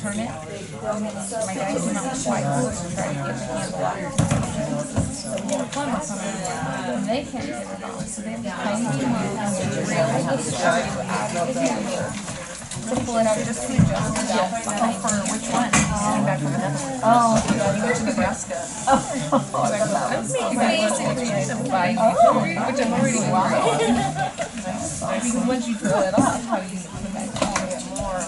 Turn it. My guys are not quite close to trying to get the handle out. So we have a plumber come in and they can't get it on. So they have to tiny moves to really the screw out of the handle to pull it out just to adjust it. Oh, for which one? Oh, you went to Nebraska. Oh, which I'm already because once you pull it off, how you put it back on, get more.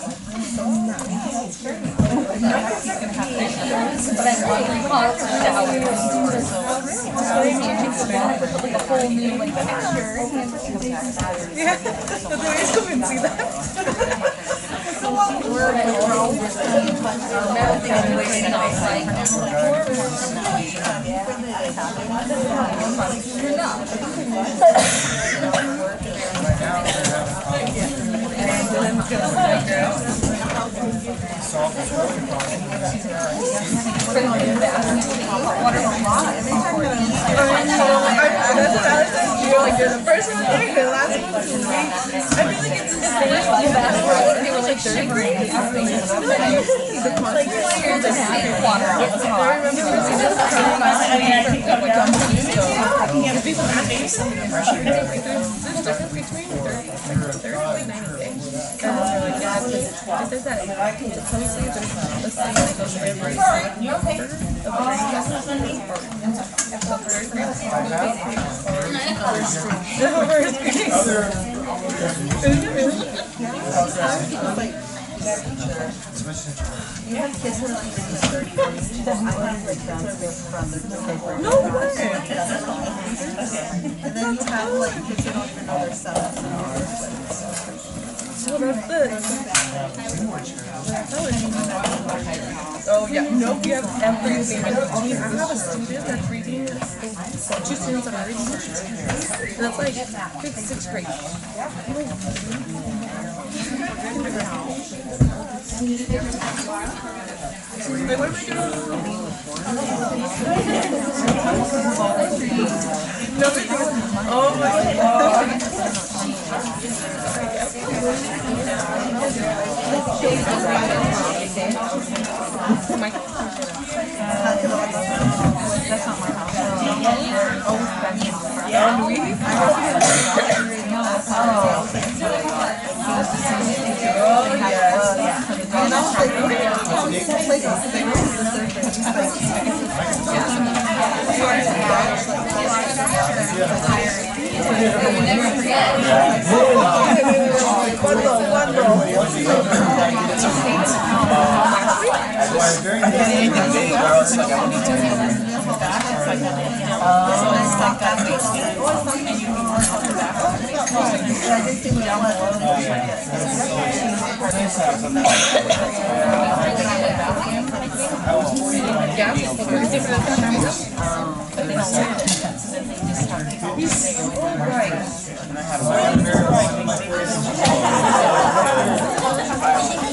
But I'm really hot to like a whole new like texture. Yeah, that's why I still didn't see that. You're like you're the first one there, the last one. I feel like it's the same. They were like 30 degrees. I remember there's difference between 30 like 90 days. Like, yeah, there's that supposedly there's this thing that goes every You have kids who are like 30 days. I have like transcripts from the paper. No way! And then you have like kids who don't even know their cells. Oh, that's oh yeah, nope, you have everything. I have a student that's reading, two students that are reading, and that's like 5th, 6th grade. Wait, what am I doing? Oh my god. That's not my house. Oh,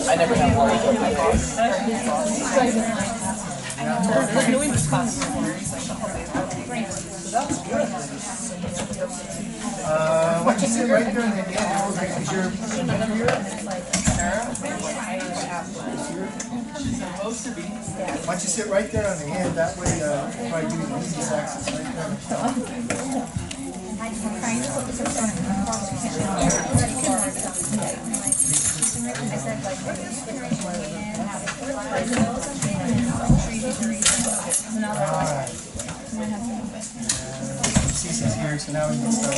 I never have one. Why don't you sit right there in the end? Is your why don't you sit right there on the end? That way, probably give you the easiest access right there. Cece's here, so now we can start.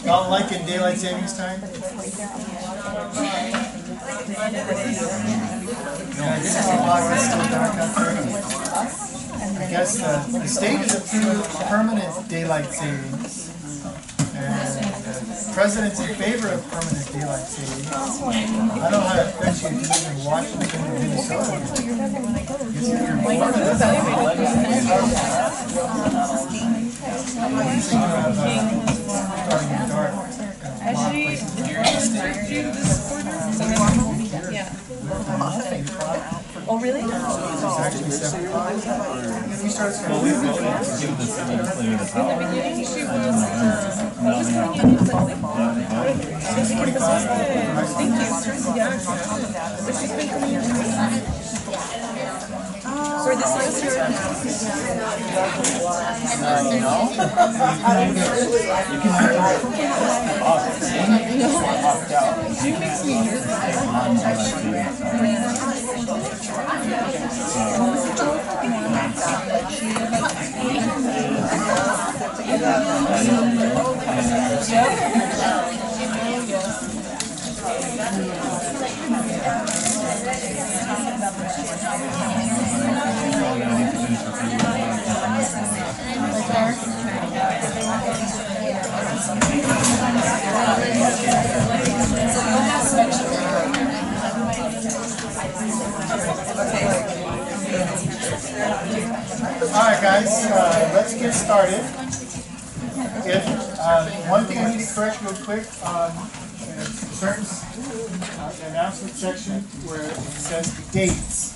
Y'all liking daylight savings time? Yeah, this is a lot of still dark out there. I guess the state has approved permanent daylight savings. And the president's in favor of permanent daylight savings. I don't know how it affects you if you live in Washington or Minnesota. Starting in dark. Actually, do this quarter? Yeah. Oh, really? It's actually 7 o'clock. We start at 7. In the beginning, she was, what was her name? Thank you. Yeah, but she's been coming here. For this last year. She makes me Alright guys, let's get started. If one thing I need to correct real quick concerns the announcement section where it says dates.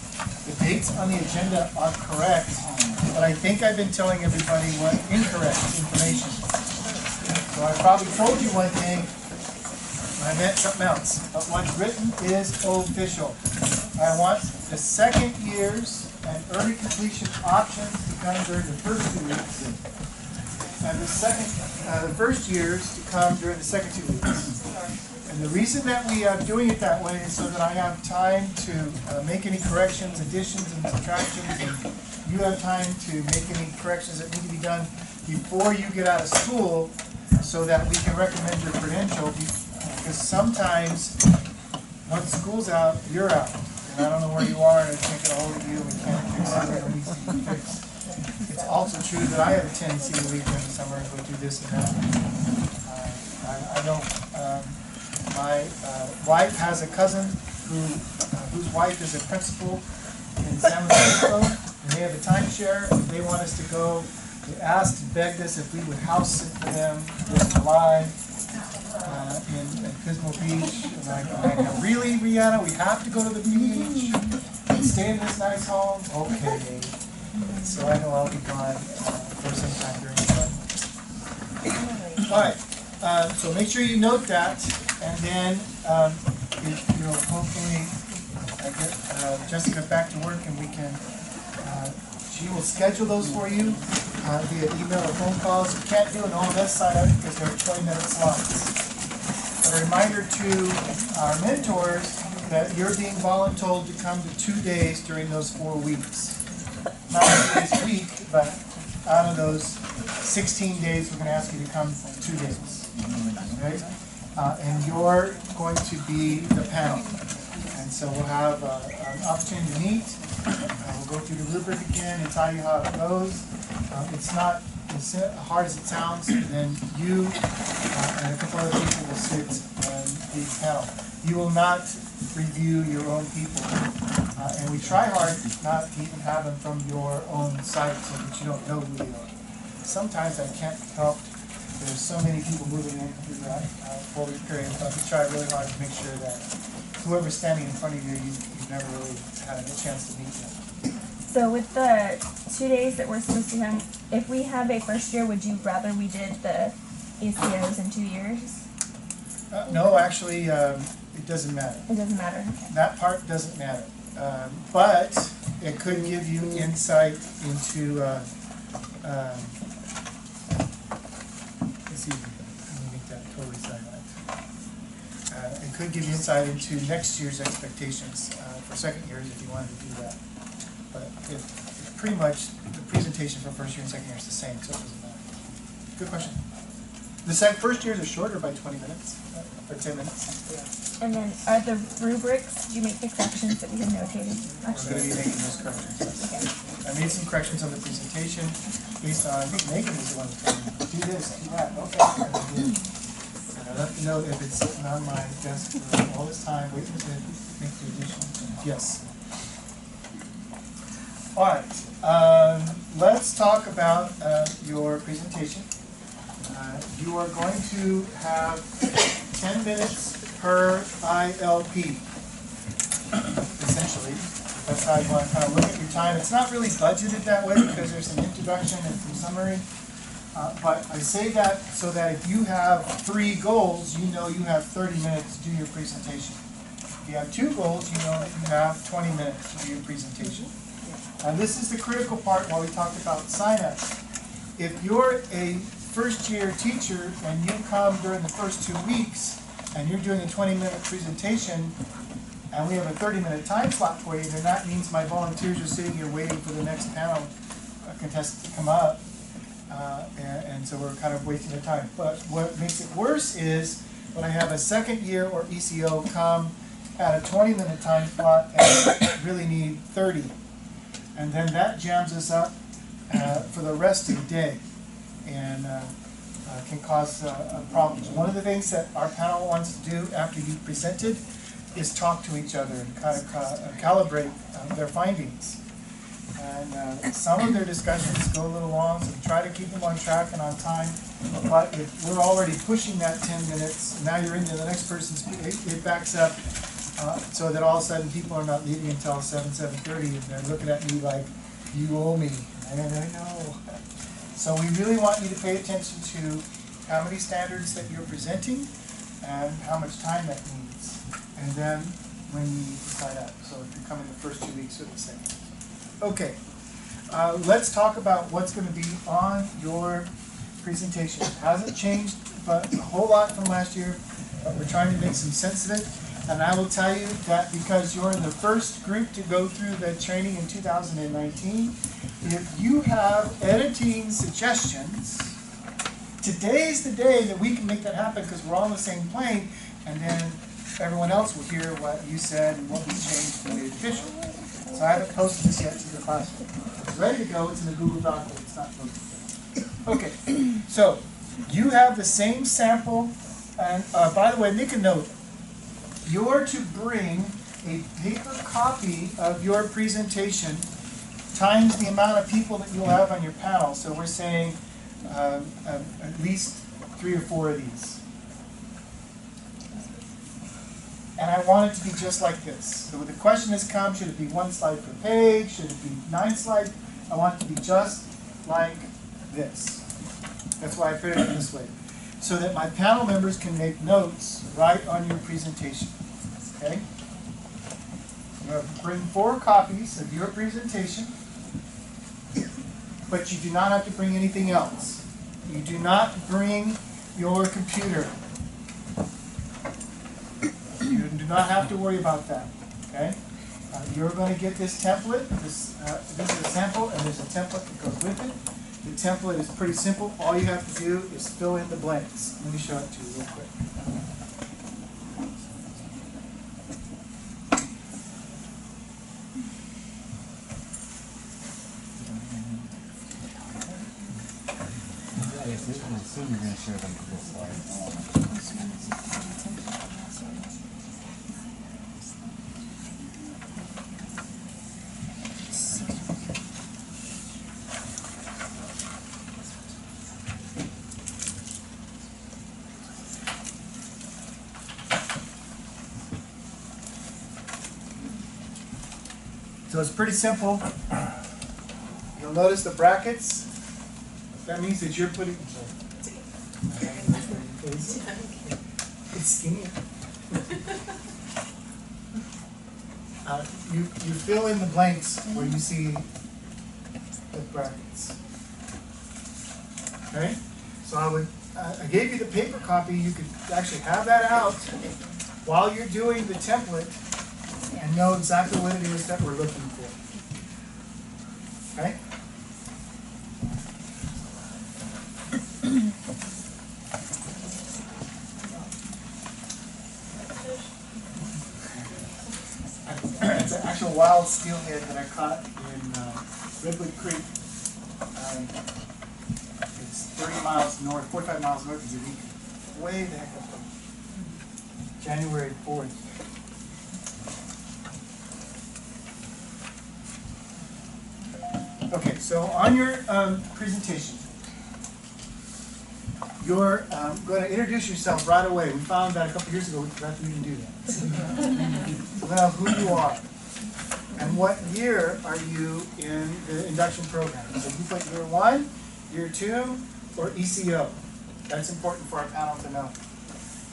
The dates on the agenda are correct, but I think I've been telling everybody what incorrect information. So I probably told you one thing, I meant something else. But what's written is official. I want the second years and early completion options to come during the first 2 weeks, and the first years to come during the second 2 weeks. And the reason that we are doing it that way is so that I have time to make any corrections, additions, and subtractions, and you have time to make any corrections that need to be done before you get out of school, so that we can recommend your credential. Because sometimes once school's out, you're out. I don't know where you are, and I can't get a hold of you, and we can't fix something that needs to be fixed. It's also true that I have a tendency to leave during the summer and go do this and that. I don't. My wife has a cousin whose wife is a principal in San Francisco, and they have a timeshare. They want us to go. They asked and begged us if we would house sit for them this July. In Pismo Beach, and I'm like, really, Rihanna, we have to go to the beach and stay in this nice home? Okay. So I know I'll be gone for some time during the summer. Alright, so make sure you note that, and then hopefully I get Jessica back to work and we can, she will schedule those for you via email or phone calls. You can't do an OMS sign up because they're 20-minute slots. A reminder to our mentors that you're being voluntold to come to 2 days during those 4 weeks. Not this week, but out of those 16 days, we're going to ask you to come 2 days. Okay? And you're going to be the panel. And so we'll have an opportunity to meet. We'll go through the rubric again and tell you how it goes. It's not as hard as it sounds, and then you and a couple other people will sit on the panel. You will not review your own people, and we try hard not to even have them from your own site so that you don't know who they are. Sometimes I can't help. There's so many people moving in through that 4-week period, but we try really hard to make sure that whoever's standing in front of you, you've never really had a chance to meet them. So with the 2 days that we're supposed to come, if we have a first year, would you rather we did the ACOs in 2 years? No, actually, it doesn't matter. It doesn't matter. That part doesn't matter. But it could give you insight into, let's see, let me make that totally silent. It could give you insight into next year's expectations for second years if you wanted to do that. But it pretty much, the presentation for first year and second year is the same, so it doesn't matter. Good question. The first years are shorter by 20 minutes, or 10 minutes. And then are the rubrics, did you make the corrections that we had notated? We're going to be making those corrections. Okay. I made some corrections on the presentation based on, I think Megan was the one who told me, do this, do that, okay. And I left a note if it's on my desk for all this time, waiting to make the addition. Yes. All right, let's talk about your presentation. You are going to have 10 minutes per ILP, essentially. That's how you want to kind of look at your time. It's not really budgeted that way because there's an introduction and some summary. But I say that so that if you have 3 goals, you know you have 30 minutes to do your presentation. If you have 2 goals, you know that you have 20 minutes to do your presentation. And this is the critical part while we talked about sign-ups. If you're a first-year teacher and you come during the first 2 weeks and you're doing a 20-minute presentation and we have a 30-minute time slot for you, then that means my volunteers are sitting here waiting for the next panel contestant to come up. And so we're kind of wasting their time. But what makes it worse is when I have a second year or ECO come at a 20-minute time slot and really need 30. And then that jams us up for the rest of the day and can cause problems. One of the things that our panel wants to do after you've presented is talk to each other and kind of calibrate their findings. And some of their discussions go a little long, so we try to keep them on track and on time. But if we're already pushing that 10 minutes, now you're into the next person's, it backs up so that all of a sudden people are not leaving until 7:30, and they're looking at me like, you owe me. And I know. So we really want you to pay attention to how many standards that you're presenting and how much time that needs. And then when you sign up. So if you're coming the first 2 weeks or the second. Okay, let's talk about what's going to be on your presentation. It hasn't changed but a whole lot from last year, but we're trying to make some sense of it. And I will tell you that because you're in the first group to go through the training in 2019, if you have editing suggestions, today's the day that we can make that happen because we're all on the same plane, and then everyone else will hear what you said and what was changed and made official. So I haven't posted this yet to the classroom. It's ready to go. It's in the Google Doc, but it's not posted. Okay, so you have the same sample. And by the way, make a note. You're to bring a paper copy of your presentation times the amount of people that you'll have on your panel. So we're saying at least 3 or 4 of these. And I want it to be just like this. So when the question has come, should it be 1 slide per page? Should it be 9 slides? I want it to be just like this. That's why I put it in this way. So that my panel members can make notes right on your presentation. Okay? You're going to bring 4 copies of your presentation, but you do not have to bring anything else. You do not bring your computer. You do not have to worry about that, okay? You're going to get this template. This is a sample, and there's a template that goes with it. The template is pretty simple. All you have to do is fill in the blanks. Let me show it to you real quick. I assume you're going to share them with this slide. So it's pretty simple. You'll notice the brackets. That means that you're putting. It's skinny. You fill in the blanks where you see the brackets. Okay. So I gave you the paper copy. You could actually have that out while you're doing the template and know exactly what it is that we're looking for. Okay? It's an actual wild steelhead that I caught in Redwood Creek. It's 30 miles north, 45 miles north of Eureka. Way the heck up. January 4th. Okay, so on your presentation, you're going to introduce yourself right away. We found that a couple years ago we forgot to even do that. Well, who you are. And what year are you in the induction program? So you put year 1, year 2, or ECO. That's important for our panel to know.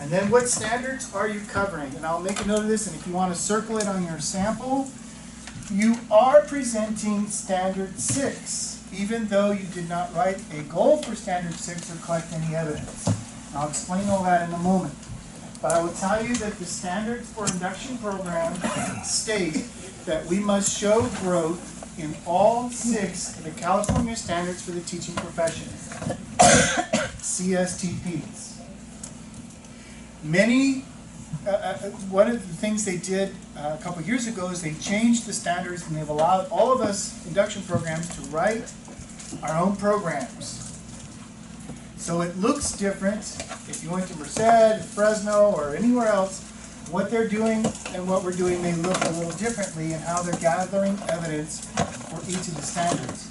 And then what standards are you covering? And I'll make a note of this, and if you want to circle it on your sample, you are presenting Standard 6, even though you did not write a goal for Standard 6 or collect any evidence. And I'll explain all that in a moment. But I will tell you that the standards for induction program state that we must show growth in all 6 of the California Standards for the Teaching Profession, CSTPs. One of the things they did a couple of years ago is they changed the standards, and they've allowed all of us induction programs to write our own programs. So it looks different if you went to Merced, Fresno, or anywhere else. What they're doing and what we're doing may look a little differently in how they're gathering evidence for each of the standards.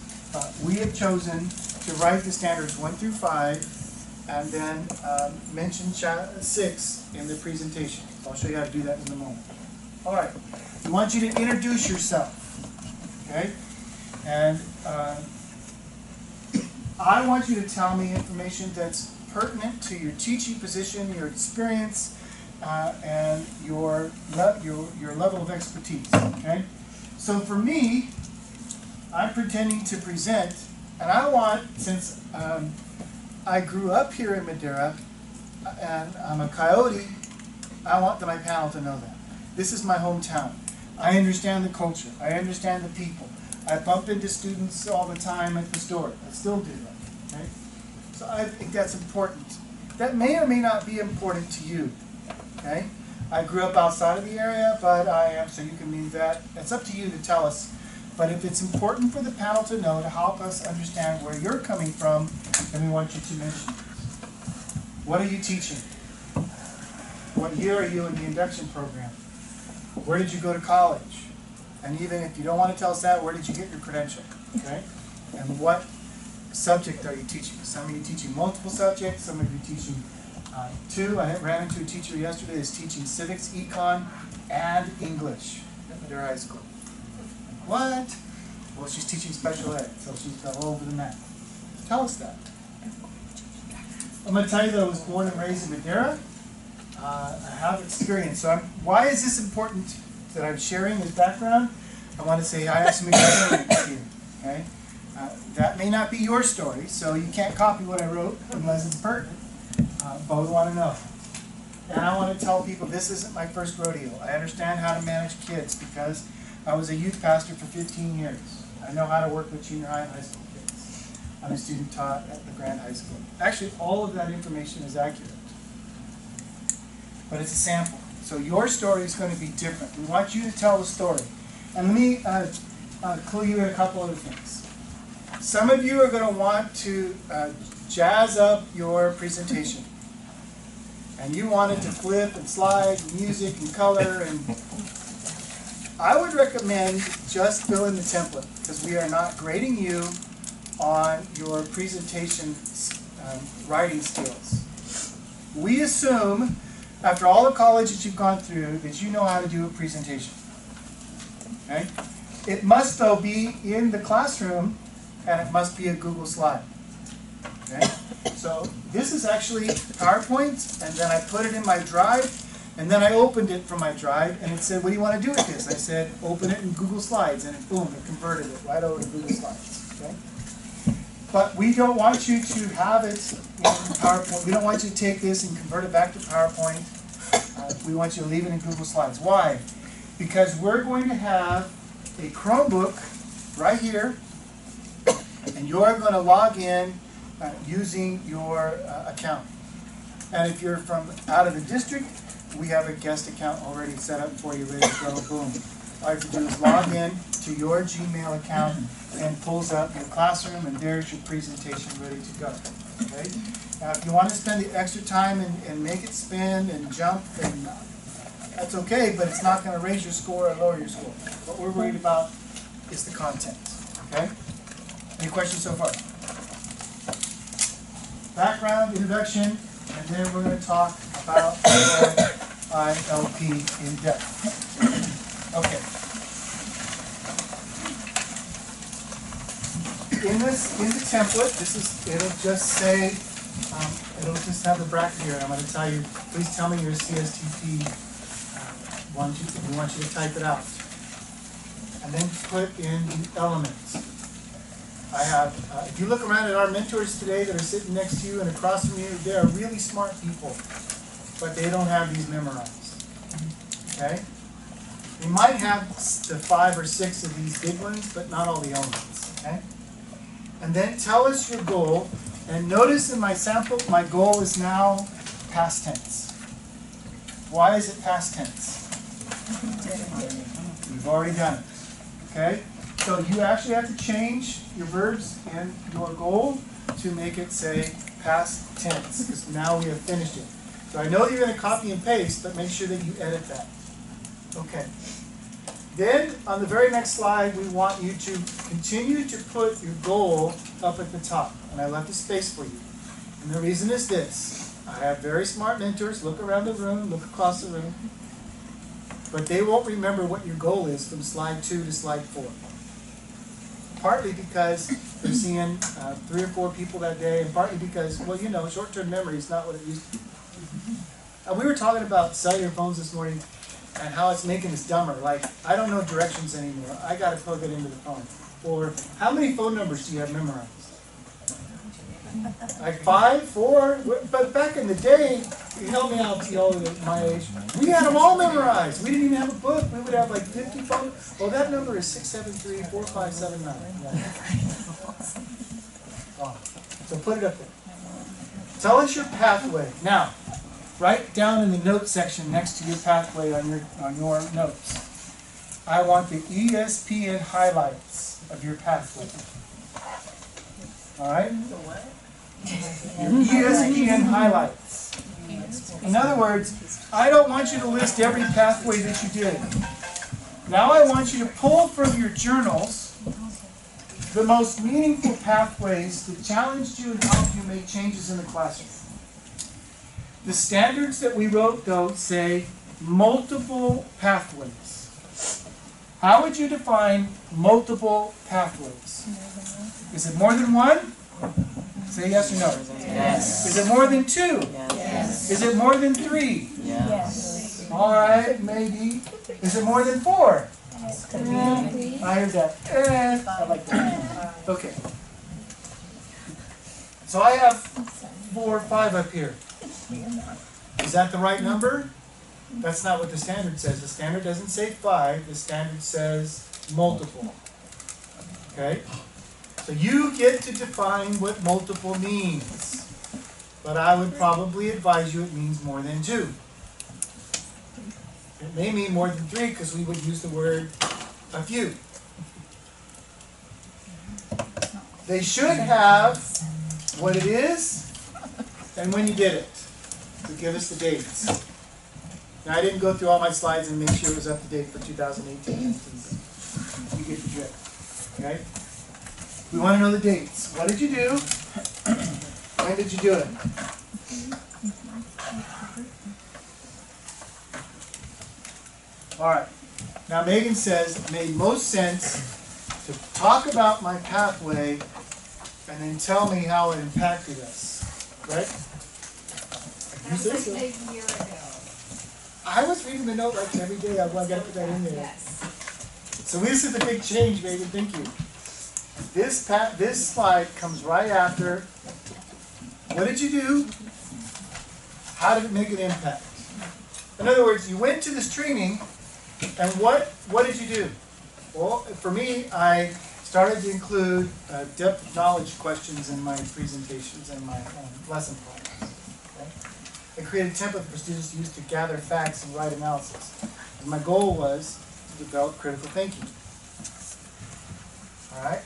We have chosen to write the standards 1 through 5 and then mention 6 in the presentation. So I'll show you how to do that in a moment. All right, we want you to introduce yourself, okay? And I want you to tell me information that's pertinent to your teaching position, your experience, and your level of expertise, okay? So for me, I'm pretending to present, and I want, since I grew up here in Madera, and I'm a Coyote, I want my panel to know that. This is my hometown. I understand the culture. I understand the people. I bump into students all the time at the store. I still do that. Okay? So I think that's important. That may or may not be important to you. Okay? I grew up outside of the area, but I am, so you can leave that. It's up to you to tell us. But if it's important for the panel to know, to help us understand where you're coming from, then we want you to mention it. What are you teaching? What year are you in the induction program? Where did you go to college? And even if you don't want to tell us that, where did you get your credential? Okay? And what subject are you teaching? Some of you teaching multiple subjects, some of you teaching 2. I ran into a teacher yesterday that's teaching civics, econ, and English at Madera High School. What? Well, she's teaching special ed, so she's all over the map. Tell us that. I'm going to tell you that I was born and raised in Madera. I have experience. So why is this important that I'm sharing his background? I want to say I have some experience here. Okay? That may not be your story, so you can't copy what I wrote unless it's pertinent. But we want to know. And I want to tell people this isn't my first rodeo. I understand how to manage kids because I was a youth pastor for 15 years. I know how to work with junior high and high school kids. I'm a student taught at the Grand High School. Actually, all of that information is accurate. But it's a sample. So your story is going to be different. We want you to tell the story. And let me clue you in a couple other things. Some of you are going to want to jazz up your presentation. And you want it to flip and slide, and music and color. And I would recommend just fill in the template because we are not grading you on your presentation writing skills. We assume, after all the college that you've gone through, that you know how to do a presentation. Okay? It must, though, be in the classroom, and it must be a Google slide. Okay? So this is actually PowerPoint, and then I put it in my Drive, and then I opened it from my Drive, and it said, what do you want to do with this? I said, open it in Google Slides, and boom, it converted it right over to Google Slides. Okay? But we don't want you to have it in PowerPoint. We don't want you to take this and convert it back to PowerPoint. We want you to leave it in Google Slides. Why? Because we're going to have a Chromebook right here, and you're going to log in using your account. And if you're from out of the district, we have a guest account already set up for you, ready to go. Boom. All you have to do is log in to your Gmail account and pulls up your classroom, and there's your presentation ready to go. Okay? Now, if you want to spend the extra time and make it spin and jump, and that's okay, but it's not going to raise your score or lower your score. What we're worried about is the content. Okay? Any questions so far? Background, introduction, and then we're going to talk about ILP in depth. Okay. in the template, it'll just say, it'll just have the bracket here. I'm going to tell you, please tell me your CSTP. We want you to type it out. And then put in the elements. I have, if you look around at our mentors today that are sitting next to you and across from you, they are really smart people, but they don't have these memorized. Okay? We might have the 5 or 6 of these big ones, but not all the elements. Okay? And then tell us your goal. And notice in my sample, my goal is now past tense. Why is it past tense? We've already done it. Okay? So you actually have to change your verbs in your goal to make it say past tense, because now we have finished it. So I know you're going to copy and paste, but make sure that you edit that. Okay. Then on the very next slide, we want you to continue to put your goal up at the top. And I left a space for you. And the reason is this. I have very smart mentors. Look around the room, look across the room. But they won't remember what your goal is from slide 2 to slide 4. Partly because they're seeing 3 or 4 people that day, and partly because, well, you know, short-term memory is not what it used to be. We were talking about cellular phones this morning and how it's making us dumber. Like, I don't know directions anymore. I got to plug it into the phone. Or, how many phone numbers do you have memorized? Like 5, 4? But back in the day, you help me out, y'all at my age, we had them all memorized. We didn't even have a book. We would have like 50 phone. Well, that number is 673-4579. Oh, so put it up there. Tell us your pathway. Now, write down in the notes section next to your pathway on your notes. I want the ESPN highlights of your pathway. All right? Your ESPN highlights. In other words, I don't want you to list every pathway that you did. Now I want you to pull from your journals the most meaningful pathways that challenged you and helped you make changes in the classroom. The standards that we wrote, though, say multiple pathways. How would you define multiple pathways? Is it more than one? Say yes or no. Yes. Is it more than 2? Yes. Is it more than 3? Yes. All right, maybe. Is it more than 4? I heard that. I like that. Okay. So I have 4 or 5 up here. Is that the right number? That's not what the standard says. The standard doesn't say 5. The standard says multiple. Okay? So you get to define what multiple means. But I would probably advise you it means more than 2. It may mean more than 3 because we would use the word a few. They should have what it is and when you did it. To give us the dates. Now I didn't go through all my slides and make sure it was up to date for 2018. You get the drift. Okay? We want to know the dates. What did you do? When did you do it? Alright. Now Megan says it made most sense to talk about my pathway and then tell me how it impacted us. Right? You said so. A year ago. I was reading the note like every day. I got to put that in there. Yes. So this is the big change, Megan. Thank you. This slide comes right after. What did you do? How did it make an impact? In other words, you went to this training, and what did you do? Well, for me, I started to include depth of knowledge questions in my presentations and my lesson plans. Okay? I created a template for students to use to gather facts and write analysis. And my goal was to develop critical thinking. All right?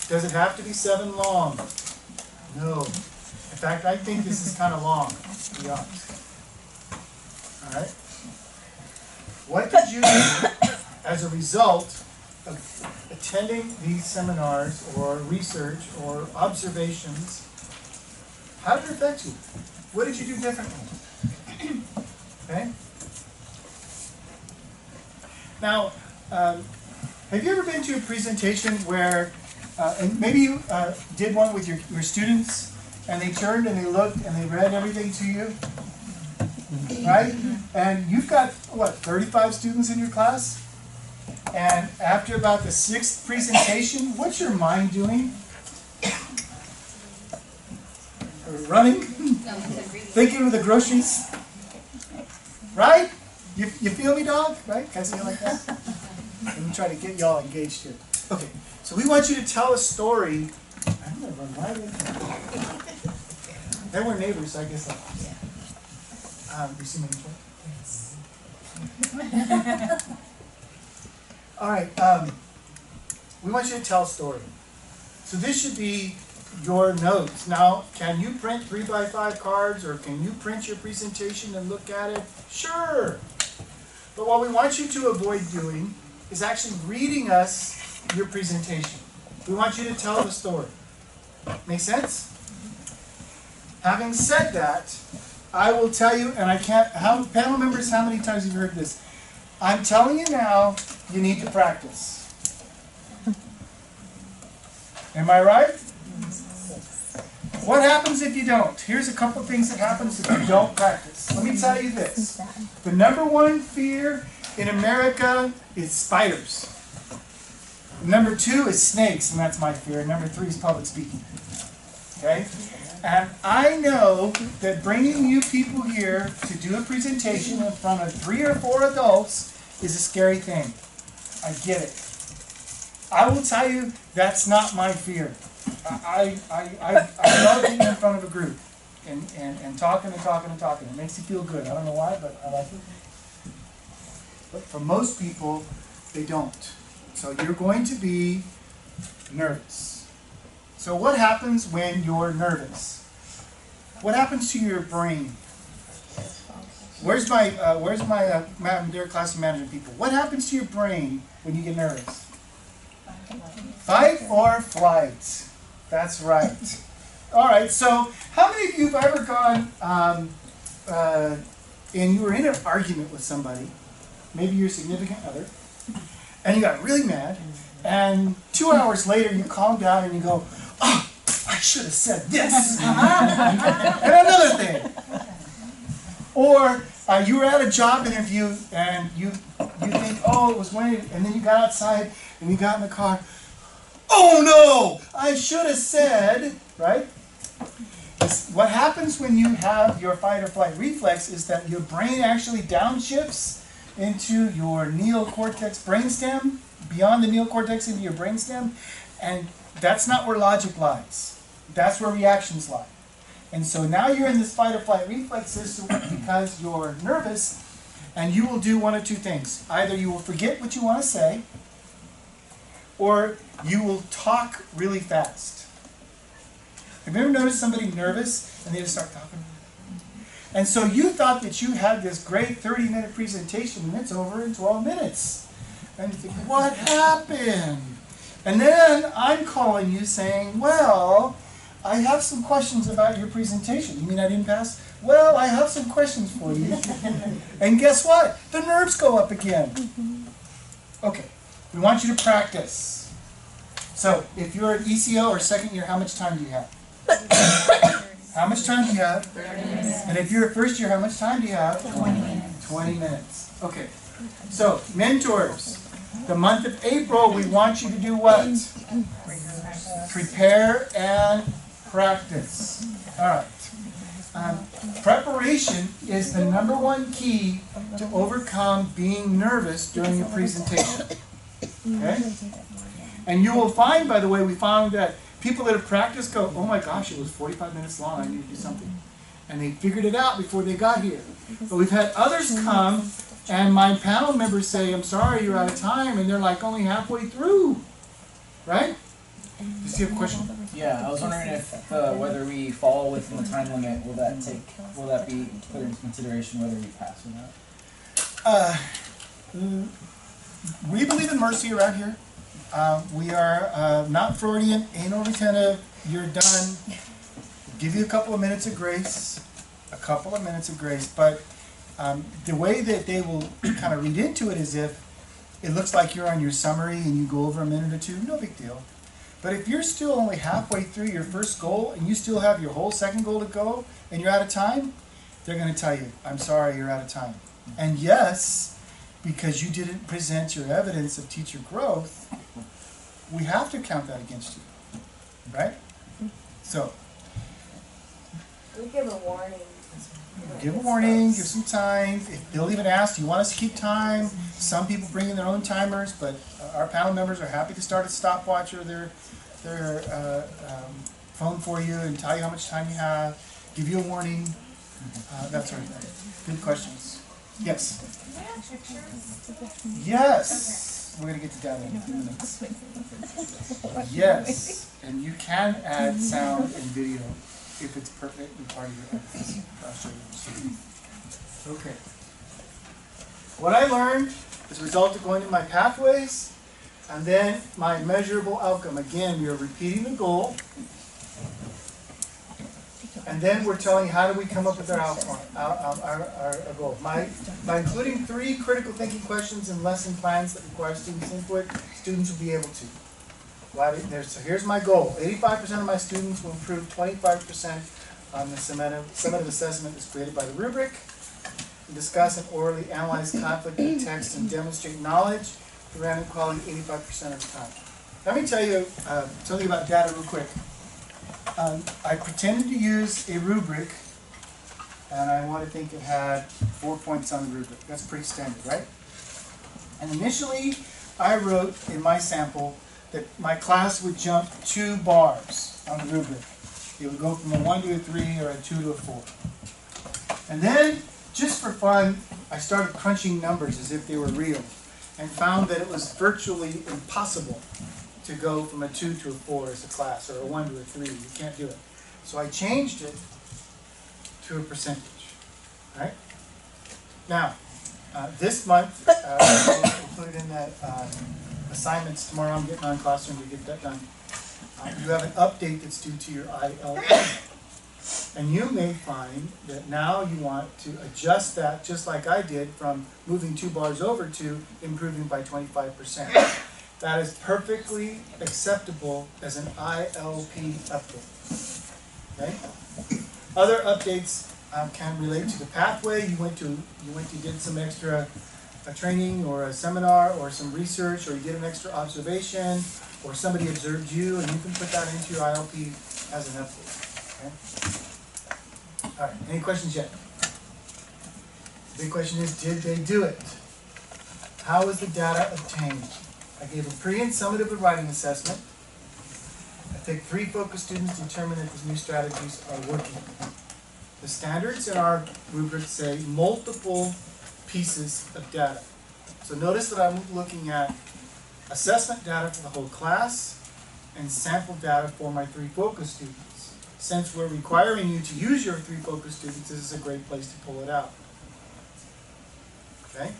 Does it have to be 7 long? No. In fact, I think this is kind of long, to be honest. All right? What did you do as a result of attending these seminars or research or observations? How did it affect you? What did you do differently? Okay? Now, have you ever been to a presentation where And maybe you did one with your students, and they turned and they looked and they read everything to you, right? And you've got, what, 35 students in your class? And after about the 6th presentation, what's your mind doing? Running? Thinking of the groceries? Right? You feel me, dog? Right? Can I say it like that? Let me try to get y'all engaged here. Okay, so we want you to tell a story. I'm gonna run right into it. They were neighbors, so I guess you see my intro? All right, we want you to tell a story. So this should be your notes. Now, can you print 3x5 cards, or can you print your presentation and look at it? Sure. But what we want you to avoid doing is actually reading us your presentation. We want you to tell the story. Make sense? Having said that, I will tell you, and I can't, panel members, how many times have you heard this? I'm telling you now, you need to practice. Am I right? What happens if you don't? Here's a couple things that happens if you don't practice. Let me tell you this. The number one fear in America is spiders. Number 2 is snakes, and that's my fear. And number 3 is public speaking. Okay? And I know that bringing you people here to do a presentation in front of 3 or 4 adults is a scary thing. I get it. I will tell you, that's not my fear. I love being in front of a group and talking and talking and talking. It makes you feel good. I don't know why, but I like it. But for most people, they don't. So you're going to be nervous. So what happens when you're nervous? What happens to your brain? Where's my dear classroom management people? What happens to your brain when you get nervous? Fight or flight. That's right. All right, so how many of you have ever gone and you were in an argument with somebody, maybe your significant other, and you got really mad, and 2 hours later you calm down and you go, oh, I should have said this, and another thing. Or you were at a job interview and you think, oh, it was when, and then you got outside and you got in the car, oh no, I should have said, right? What happens when you have your fight or flight reflex is that your brain actually downshifts into your neocortex brainstem, beyond the neocortex into your brainstem, and that's not where logic lies. That's where reactions lie. And so now you're in this fight or flight reflexes because you're nervous, and you will do one of two things. Either you will forget what you want to say, or you will talk really fast. Have you ever noticed somebody nervous and they just start talking? And so you thought that you had this great 30-minute presentation and it's over in 12 minutes. And you think, what happened? And then I'm calling you saying, well, I have some questions about your presentation. You mean I didn't pass? Well, I have some questions for you. And guess what? The nerves go up again. Okay, we want you to practice. So if you're at ECO or second year, how much time do you have? How much time do you have? 30 minutes. And if you're at first year, how much time do you have? 20 minutes. 20 minutes. Okay. So, mentors, the month of April, we want you to do what? Prepare and practice. All right. Preparation is the #1 key to overcome being nervous during your presentation. Okay? And you will find, by the way, we found that people that have practiced go, oh my gosh, it was 45 minutes long, I need to do something. And they figured it out before they got here. But we've had others come, and my panel members say, I'm sorry, you're out of time, and they're like only halfway through. Right? Does you have a question? Yeah, I was wondering if whether we fall within the time limit, will that be put into consideration whether we pass or not? We believe in mercy around here. We are not Freudian, anal retentive, you're done. Give you a couple of minutes of grace. But the way that they will kind of read into it is if it looks like you're on your summary and you go over a minute or two, no big deal. But if you're still only halfway through your first goal and you still have your whole second goal to go and you're out of time, they're going to tell you, I'm sorry, you're out of time. And yes, because you didn't present your evidence of teacher growth, we have to count that against you. Right? So, We give a warning. give a warning, give some time. If they'll even ask, do you want us to keep time? Some people bring in their own timers, but our panel members are happy to start a stopwatch or their phone for you and tell you how much time you have, give you a warning, that sort of thing. Good questions. Yes? Yes! We're going to get to that in a few minutes. Yes, and you can add sound and video if it's perfectly part of your evidence. I'll show you. Okay. What I learned as a result of going to my pathways, and then my measurable outcome. Again, we are repeating the goal, and then we're telling you how do we come up with our outcome, our goal. By including 3 critical thinking questions and lesson plans that require students' input, students will be able to. So here's my goal. 85% of my students will improve 25% on the summative assessment that's created by the rubric. Discuss and orally analyze conflict in text and demonstrate knowledge through random quality 85% of the time. Let me tell you something about data real quick. I pretended to use a rubric, and I want to think it had 4 points on the rubric. That's pretty standard, right? And initially, I wrote in my sample that my class would jump 2 bars on the rubric. It would go from a 1 to a 3 or a 2 to a 4. And then, just for fun, I started crunching numbers as if they were real and found that it was virtually impossible to go from a 2 to a 4 as a class or a 1 to a 3. You can't do it. So I changed it to a percentage. Right? Now, this month, I'll include in that assignments tomorrow. I'm getting on Classroom to get that done. You have an update that's due to your ILP. And you may find that now you want to adjust that, just like I did, from moving 2 bars over to improving by 25%. That is perfectly acceptable as an ILP update. Okay? Other updates can relate to the pathway. You did some extra training or a seminar or some research, or you did an extra observation, or somebody observed you, and you can put that into your ILP as an update. Okay? All right, any questions yet? The big question is, did they do it? How was the data obtained? I gave a pre and summative writing assessment. I picked 3 focus students to determine if these new strategies are working. The standards in our rubric say multiple pieces of data. So notice that I'm looking at assessment data for the whole class and sample data for my 3 focus students. Since we're requiring you to use your 3 focus students, this is a great place to pull it out. Okay?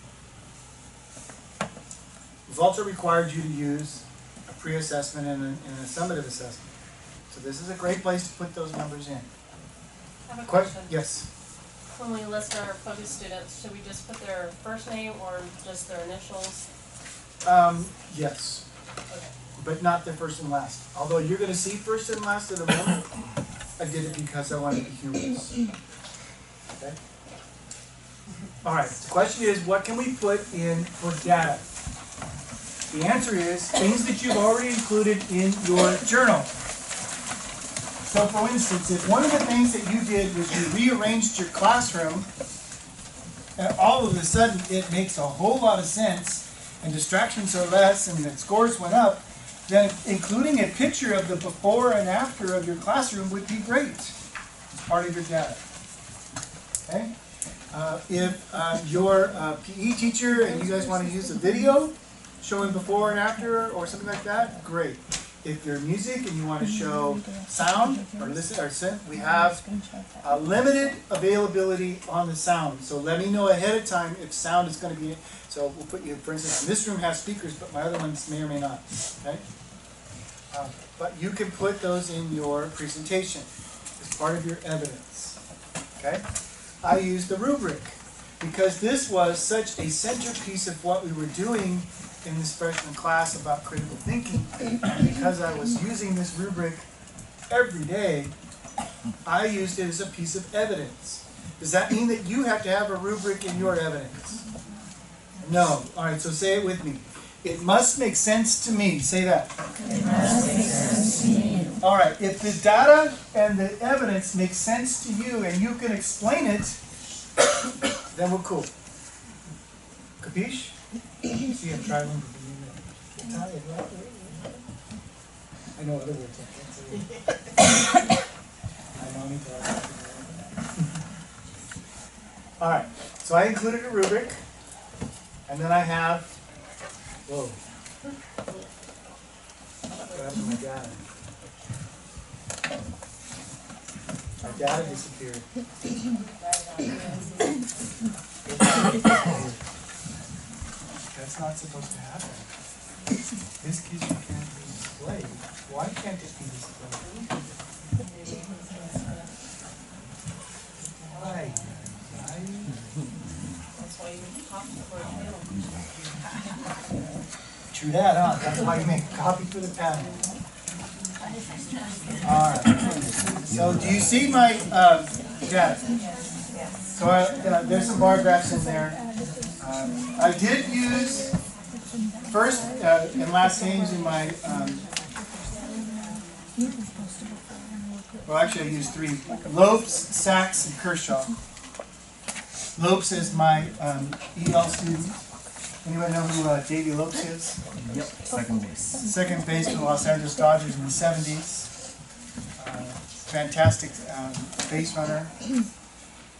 We've also required you to use a pre-assessment and a summative assessment. So this is a great place to put those numbers in. I have a question. Yes. When we list our focus students, should we just put their first name or just their initials? Yes. Okay. But not their first and last. Although you're going to see first and last in a moment, I did it because I wanted to be humorous. Okay? All right, the question is, what can we put in for data? The answer is things that you've already included in your journal. So for instance, if one of the things that you did was you rearranged your classroom, and all of a sudden it makes a whole lot of sense, and distractions are less, and the scores went up, then including a picture of the before and after of your classroom would be great. It's part of your data. Okay? If you're a PE teacher and you guys want to use a video showing before and after or something like that, great. If you're music and you want to show sound or listen or synth, we have limited availability on the sound. So let me know ahead of time if sound is going to be. So we'll put you, for instance, this room has speakers, but my other ones may or may not. Okay. But you can put those in your presentation as part of your evidence. Okay. I used the rubric because this was such a centerpiece of what we were doing in this freshman class about critical thinking, because I was using this rubric every day, I used it as a piece of evidence. Does that mean that you have to have a rubric in your evidence? No. All right, so say it with me. It must make sense to me. Say that. It must make sense to me. All right, if the data and the evidence make sense to you and you can explain it, then we're cool. Capiche? See, I'm trying to Italian, right? I know other words. I can't say it. I know Italian. All right, so I included a rubric, and then I have, whoa, what happened to my data? My data disappeared. That's not supposed to happen. This gives you can't be displayed. Why can't it be displayed? Why? That's why you copy for a panel. True that, huh? That's why you make a copy for the panel. Alright. So do you see my data? So there's some bar graphs in there. I did use first and last names in my well, actually I used three: Lopes, Sachs, and Kershaw. Lopes is my EL student. Anyone know who Davey Lopes is? Yep, second base. Second base for the Los Angeles Dodgers in the 70s. Fantastic base runner.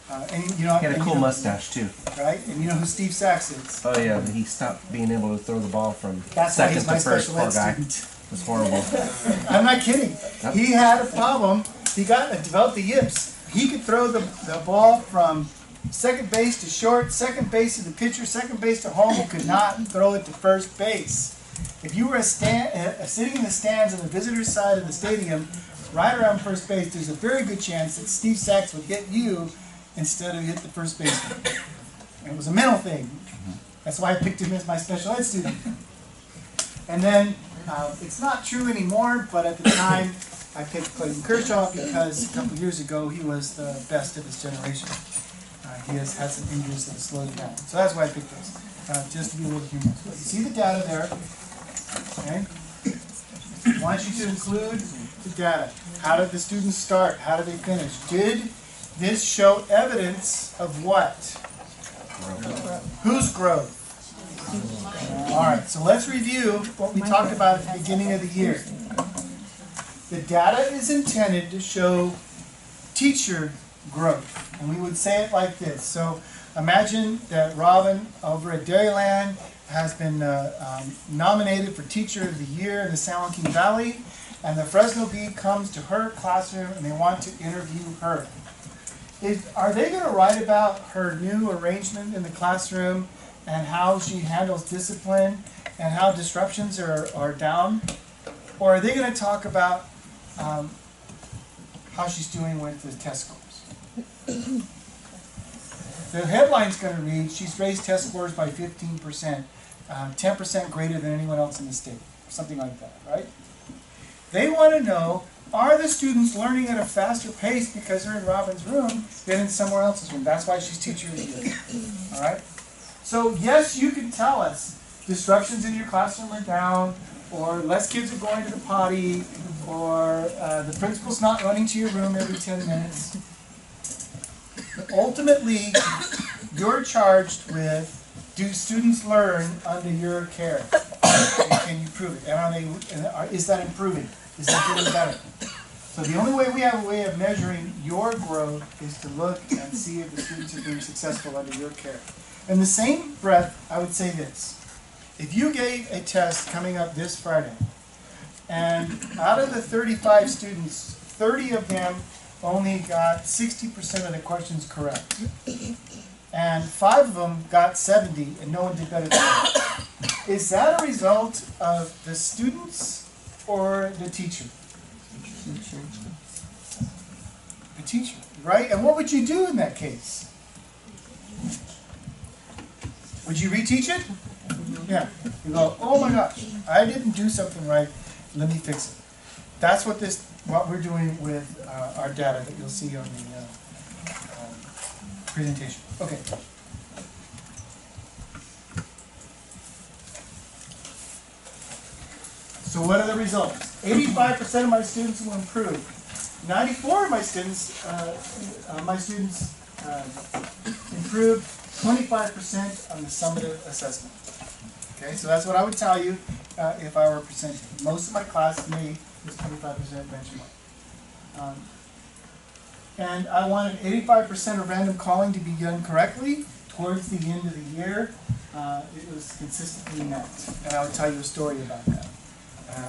And you know, He had a cool mustache too. right? And you know who Steve Sachs is? Oh yeah, but he stopped being able to throw the ball from That's why second he's my to first. special Poor ed guy. student. It was horrible. I'm not kidding. He had a problem. He developed the yips. He could throw the ball from second base to short, second base to the pitcher, second base to home. He could not throw it to first base. If you were sitting in the stands on the visitor's side of the stadium, right around first base, there's a very good chance that Steve Sachs would hit you instead of hit the first baseman. And it was a mental thing. That's why I picked him as my special ed student. And then, it's not true anymore, but at the time, I picked Clayton Kershaw because a couple years ago, he was the best of his generation. He has had some injuries that have slowed him down. So that's why I picked this, just to be a little humorous. But you see the data there, okay? I want you to include the data. How did the students start? How did they finish? Did this show evidence of what? Whose growth? All right, so let's review what we talked about at the beginning of the year. The data is intended to show teacher growth. And we would say it like this. So imagine that Robin over at Dairyland has been nominated for Teacher of the Year in the San Joaquin Valley, and the Fresno Bee comes to her classroom and they want to interview her. Are they going to write about her new arrangement in the classroom and how she handles discipline and how disruptions are down? Or are they going to talk about how she's doing with the test scores? The headline's going to read, she's raised test scores by 15%, 10% greater than anyone else in the state, something like that, right? They want to know, are the students learning at a faster pace because they're in Robin's room than in somewhere else's room? That's why she's teacher of the year, all right? So yes, you can tell us disruptions in your classroom are down, or less kids are going to the potty, or the principal's not running to your room every 10 minutes. But ultimately, you're charged with, do students learn under your care? And can you prove it? And is that improving? Is that getting better? So the only way we have a way of measuring your growth is to look and see if the students are being successful under your care. In the same breath, I would say this. If you gave a test coming up this Friday, and out of the 35 students, 30 of them only got 60% of the questions correct, and 5 of them got 70, and no one did better than that. Is that a result of the students or the teacher? The teacher, right? And what would you do in that case? Would you reteach it? Yeah. You go, oh my gosh, I didn't do something right, let me fix it. That's what we're doing with our data that you'll see on the presentation. Okay. So what are the results? 85% of my students will improve. 94 of my students improved 25% on the summative assessment. Okay, so that's what I would tell you if I were presenting. Most of my class made this 25% benchmark. And I wanted 85% of random calling to be done correctly. Towards the end of the year, it was consistently met. And I would tell you a story about that.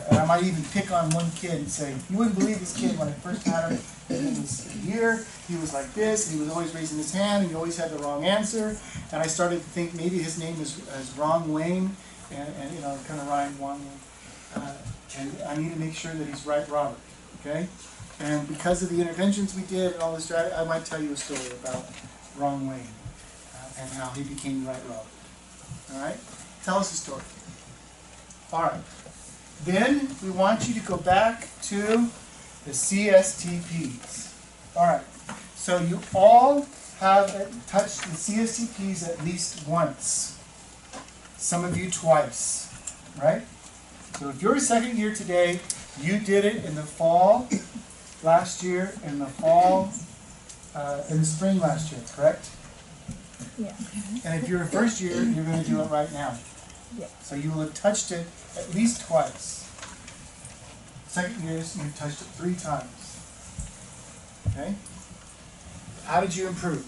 And I might even pick on one kid and say, you wouldn't believe this kid when I first had him. He was here, he was like this, he was always raising his hand, and he always had the wrong answer. And I started to think maybe his name is Wrong Wayne, and you know, kind of rhymed Wrong Wayne. And I need to make sure that he's right Robert, okay? And because of the interventions we did and all this, I might tell you a story about Wrong Wayne and how he became right Robert. All right? Tell us a story. All right. Then we want you to go back to the CSTPs. All right. So you all have touched the CSTPs at least once. Some of you twice, right? So if you're a second year today, you did it in the fall last year, in the fall, in the spring last year, correct? Yeah. And if you're a first year, you're going to do it right now. Yeah. So you will have touched it at least twice. Second years, you've touched it 3 times. Okay? How did you improve?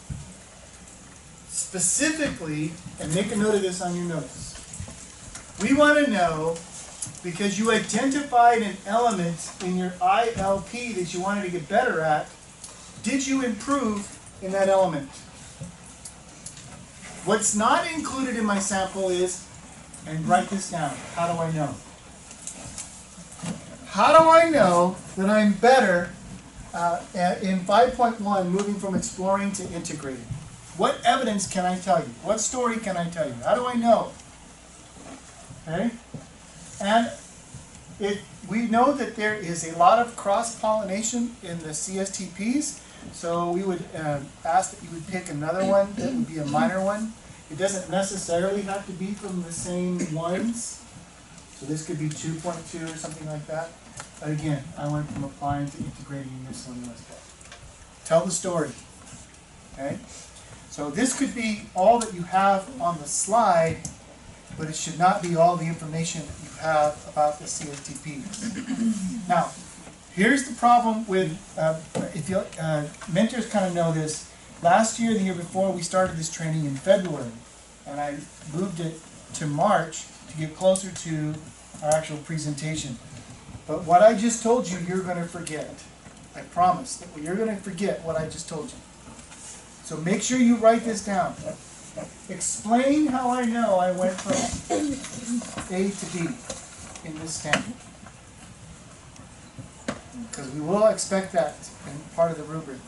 Specifically, and make a note of this on your notes, we want to know, because you identified an element in your ILP that you wanted to get better at, did you improve in that element? What's not included in my sample is, and write this down, how do I know? How do I know that I'm better in 5.1, moving from exploring to integrating? What evidence can I tell you? What story can I tell you? How do I know? Okay? And we know that there is a lot of cross-pollination in the CSTPs, so we would ask that you would pick another one that would be a minor one. It doesn't necessarily have to be from the same ones. So this could be 2.2 or something like that. But again, I went from applying to integrating in this one was better. Tell the story. Okay? So this could be all that you have on the slide, but it should not be all the information that you have about the CSTPs. Now, here's the problem with, if you mentors kind of know this, last year, the year before, we started this training in February, and I moved it to March to get closer to our actual presentation. But what I just told you, you're going to forget. I promise that you're going to forget what I just told you. So make sure you write this down. Explain how I know I went from A to B in this standard. Because we will expect that in part of the rubric.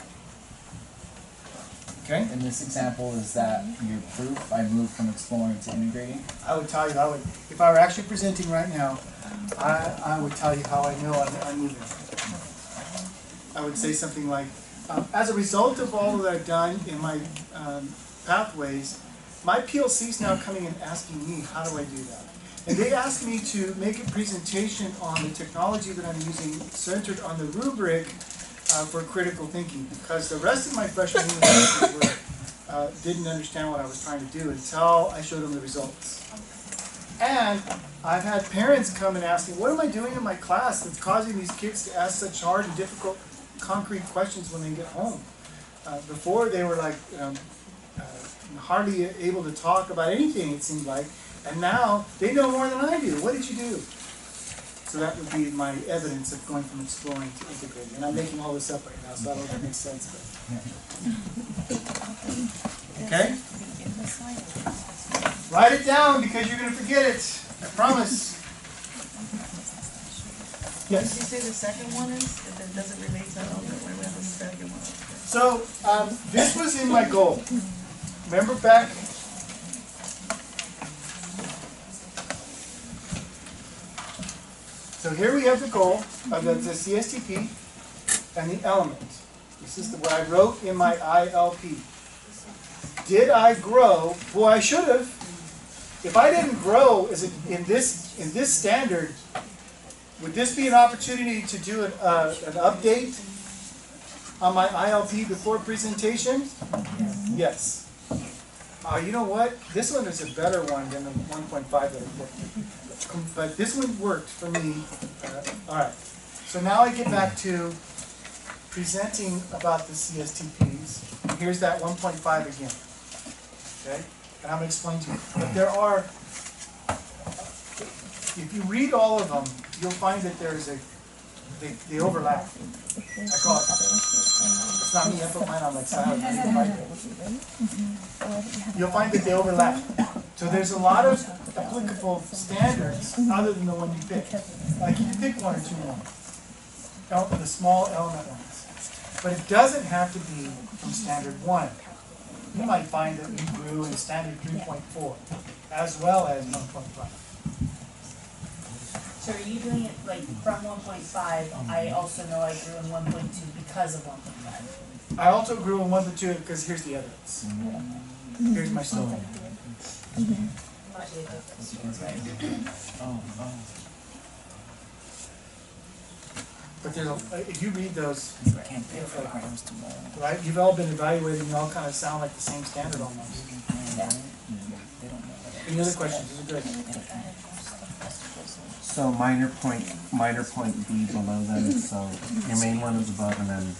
Okay? In this example, is that your proof I moved from exploring to integrating? I would tell you, if I were actually presenting right now, I would tell you how I know I'm moving. I would say something like, as a result of all that I've done in my pathways, my PLC is now coming and asking me, how do I do that? And they asked me to make a presentation on the technology that I'm using centered on the rubric for critical thinking, because the rest of my freshman year didn't understand what I was trying to do until I showed them the results. And I've had parents come and ask me, what am I doing in my class that's causing these kids to ask such hard and difficult concrete questions when they get home? Before they were like hardly able to talk about anything, it seemed like, and now they know more than I do. What did you do? So that would be my evidence of going from exploring to integrating. And I'm making all this up right now, so I don't know if that makes sense. But. Okay? Write it down because you're going to forget it. I promise. Yes? Did you say the second one is? If it doesn't relate to all that, where was the second one? So, this was in my goal. Remember back? So here we have the goal of the CSTP and the element. This is what I wrote in my ILP. Did I grow? Boy, I should have. If I didn't grow in this standard, would this be an opportunity to do an update on my ILP before presentation? Yes. You know what? This one is a better one than the 1.5 that I put. But this one worked for me. All right. So now I get back to presenting about the CSTPs. Here's that 1.5 again. Okay? And I'm going to explain to you. But there are, if you read all of them, you'll find that there's they overlap. I call it, it's not me, I put mine on like silent. You'll find that they overlap. So there's a lot of applicable standards other than the one you pick. Like you can pick one or two more. The small element ones. But it doesn't have to be from standard 1. You might find that we grew in standard 3.4 as well as 1.5. So are you doing it like from 1.5? I also know I grew in 1.2 because of 1.5. I also grew in 1.2 because here's the evidence. Here's my story. But there's if you read those, right? You've all been evaluating, you all kind of sound like the same standard almost. Any other questions? This is good. So minor point B below them, so your main one is above, and then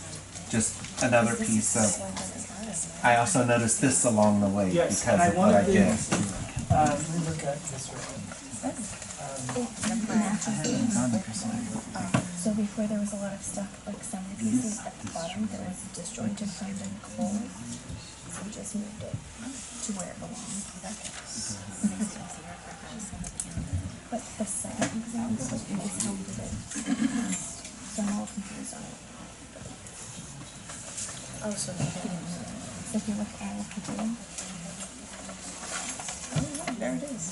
just another piece of, I also noticed this along the way Yes, because and I of what I wanted did. let me look at this real quick. So before there was a lot of stuff, like some pieces at the bottom that was disjointed from the coal. So we just moved it to where it belongs. But the second example, we just moved it. So I'm all confused on it. Oh, so So if you look all of the blue, there it is.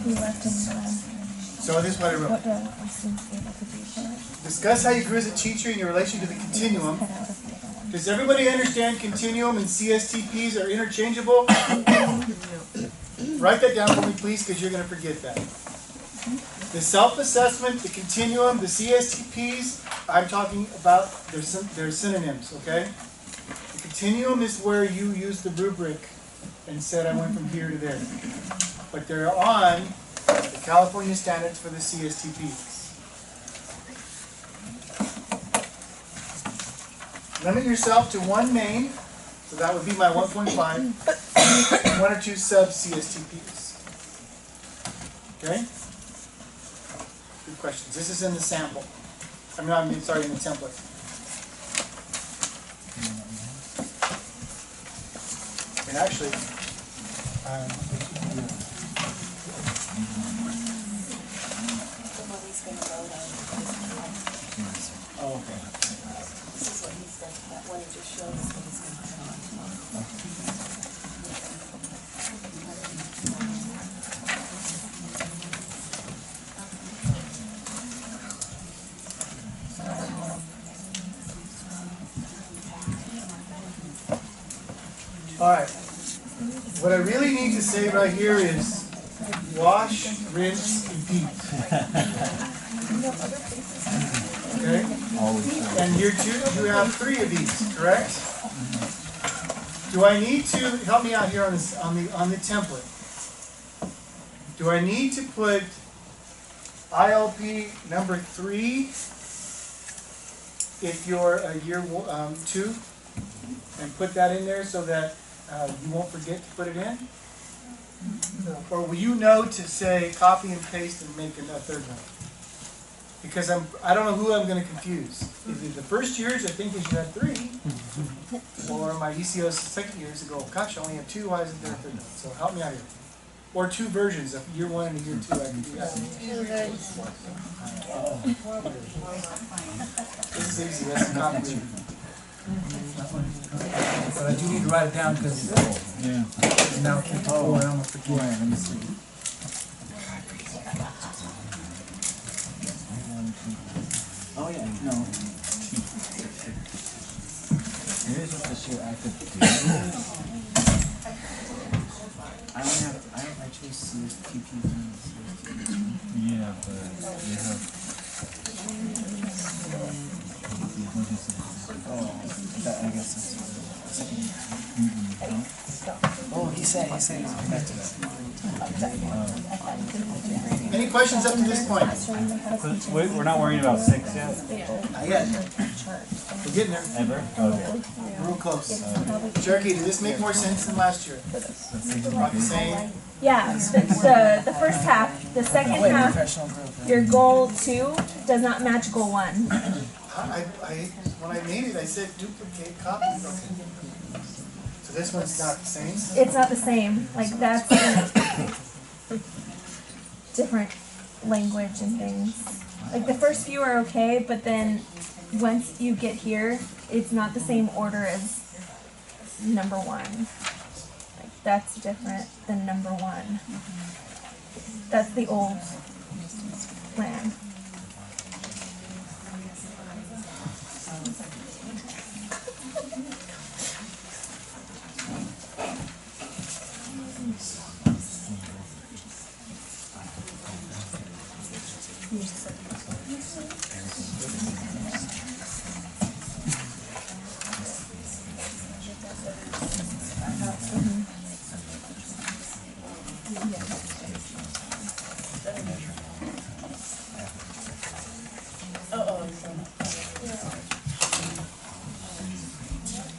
we left in So this is what I wrote. what do I want my students to be able to do for it? Discuss how you grew as a teacher in your relation to the continuum. Cut out of the other one. Does everybody understand continuum and CSTPs are interchangeable? Write that down for me, please, because you're going to forget that. The self-assessment, the continuum, the CSTPs, I'm talking about, they're synonyms, okay? The continuum is where you use the rubric and said I went from here to there. But they're on the California standards for the CSTPs. Limit yourself to one main, so that would be my 1.5, one or two sub-CSTPs. Okay? Good questions. This is in the sample. In the template. And actually, oh, okay. This is what he said, that one just shows what he's going to put All right. What I really need to say right here is wash, rinse, repeat. Okay? And here you have 3 of these, correct? Do I need to help me out here on this on the template? Do I need to put ILP number 3 if you're a year 2, and put that in there so that you won't forget to put it in? Or will you know to say copy and paste and make a third one? Because I don't know who I'm going to confuse. Either the first years I think you should have 3, or my ECO's second years ago, gosh, I only have 2, why isn't there a third one? So help me out here. Or two versions of year one and year two. I can do that. This is easy. That's a copy. But I do need to write it down because now I can't pull it. I'm gonna forget. Let me see. Oh yeah, no. Maybe it's just the sheer active duty. I don't actually see TP. Yeah, but they have. Oh, that, I guess that's oh, he said back to that. Any questions up to this point? We're not worried about 6 yet? Not yet. We're getting there. Ever? Okay. Real close. Cherokee, did this make more sense than last year? About the same? Yeah, the first half, the second half, your goal 2 does not match goal 1. When I made it, I said duplicate copy. So this one's not the same? It's not the same. Like, that's different language and things. Like, the first few are okay, but then once you get here, it's not the same order as number 1. Like, that's different than number 1. That's the old plan.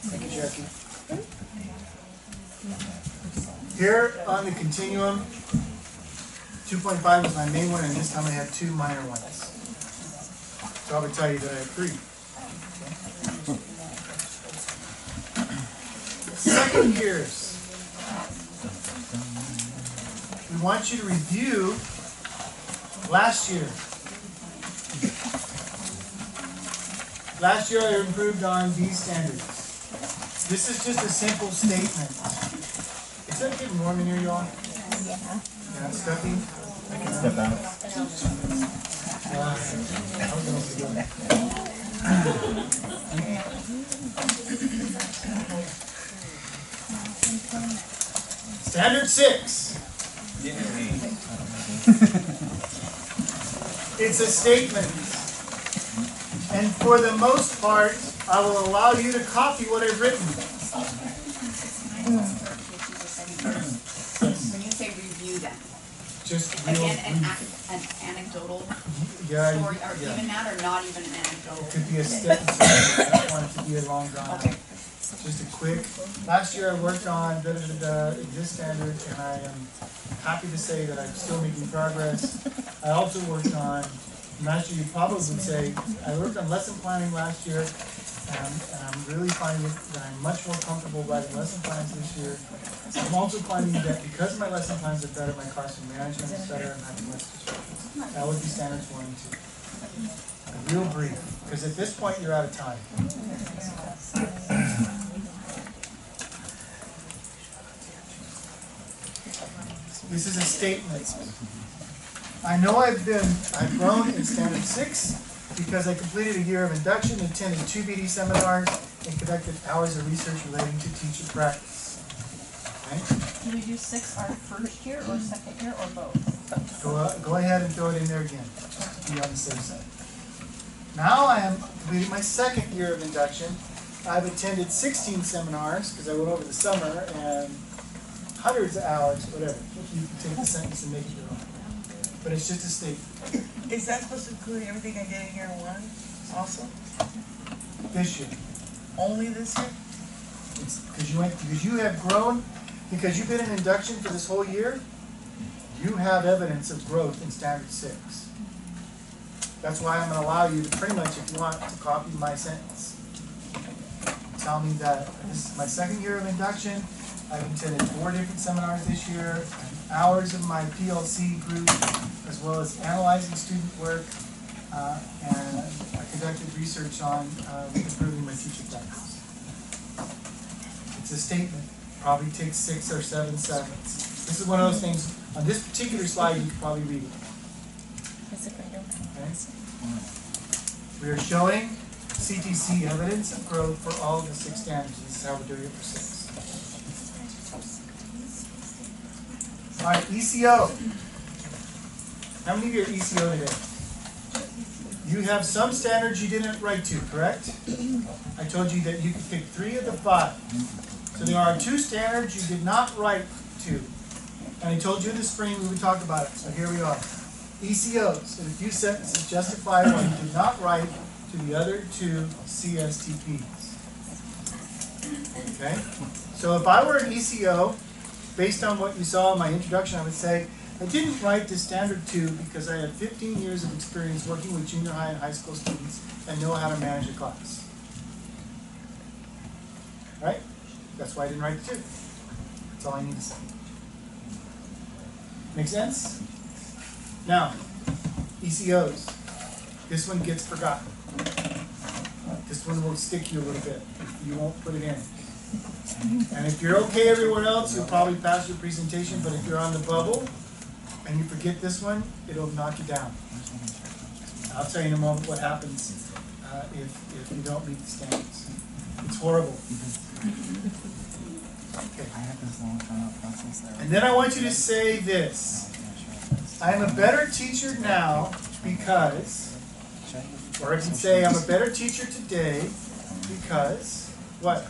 Thank you, Jackie. Here on the continuum, 2.5 was my main one, and this time I have 2 minor ones. So I would tell you that I have 3. Second years. We want you to review last year. Last year I improved on these standards. This is just a simple statement. Is that getting warm in here, y'all? Yeah. Yeah, stuffy? I can step out. Standard 6. It's a statement. And for the most part, I will allow you to copy what I've written. When you say review then, Just again, an anecdotal yeah, story, or even that, or not even an anecdotal? it could be a step. I don't want it to be a long drawn out. Okay. Just a quick. Last year I worked on this standard, and I am happy to say that I'm still making progress. I also worked on. Last year, you probably would say, I worked on lesson planning last year, and I'm really finding that I'm much more comfortable writing lesson plans this year. I'm also finding that because my lesson plans are better, my classroom management is better, and having less distractions. That would be standards 1 and 2. Real brief, because at this point, you're out of time. This is a statement. I know I've grown in standard 6 because I completed a year of induction, attended 2 BD seminars, and conducted hours of research relating to teacher practice. Okay? Do we do 6 our first year or second year or both? Go ahead and throw it in there again, just to be on the safe side. Now I am completing my 2nd year of induction. I've attended 16 seminars because I went over the summer and hundreds of hours, whatever. You can take the sentence and make it your own. But it's just a statement. Is that supposed to include everything I did in year 1 also? This year. Only this year? It's because you have grown, because you've been in induction for this whole year, you have evidence of growth in standard 6. That's why I'm going to allow you to pretty much, if you want, to copy my sentence. Tell me that this is my 2nd year of induction. I've attended 4 different seminars this year. hours of my PLC group, as well as analyzing student work, and I conducted research on improving my teacher practice. It's a statement, probably takes 6 or 7 seconds. This is one of those things, on this particular slide, you could probably read it. Okay? We are showing CTC evidence of growth for all of the 6 standards. This is how we're doing it for 6. All right, ECO. How many of you are ECO today? You have some standards you didn't write to, correct? I told you that you could pick 3 of the 5. So there are 2 standards you did not write to. And I told you in the spring we would talk about it. So here we are. ECOs, in a few sentences, justify why you did not write to the other 2 CSTPs. Okay? So if I were an ECO, based on what you saw in my introduction, I would say, I didn't write to standard 2 because I have 15 years of experience working with junior high and high school students and know how to manage a class. Right? That's why I didn't write the 2. That's all I need to say. Make sense? Now, ECOs. This one gets forgotten. This one will stick you a little bit. You won't put it in. And if you're okay everywhere else, you'll probably pass your presentation, but if you're on the bubble and you forget this one, it'll knock you down. I'll tell you in a moment what happens if you don't meet the standards. It's horrible. Okay. And then I want you to say this. I am a better teacher now because, or I can say I'm a better teacher today because, what?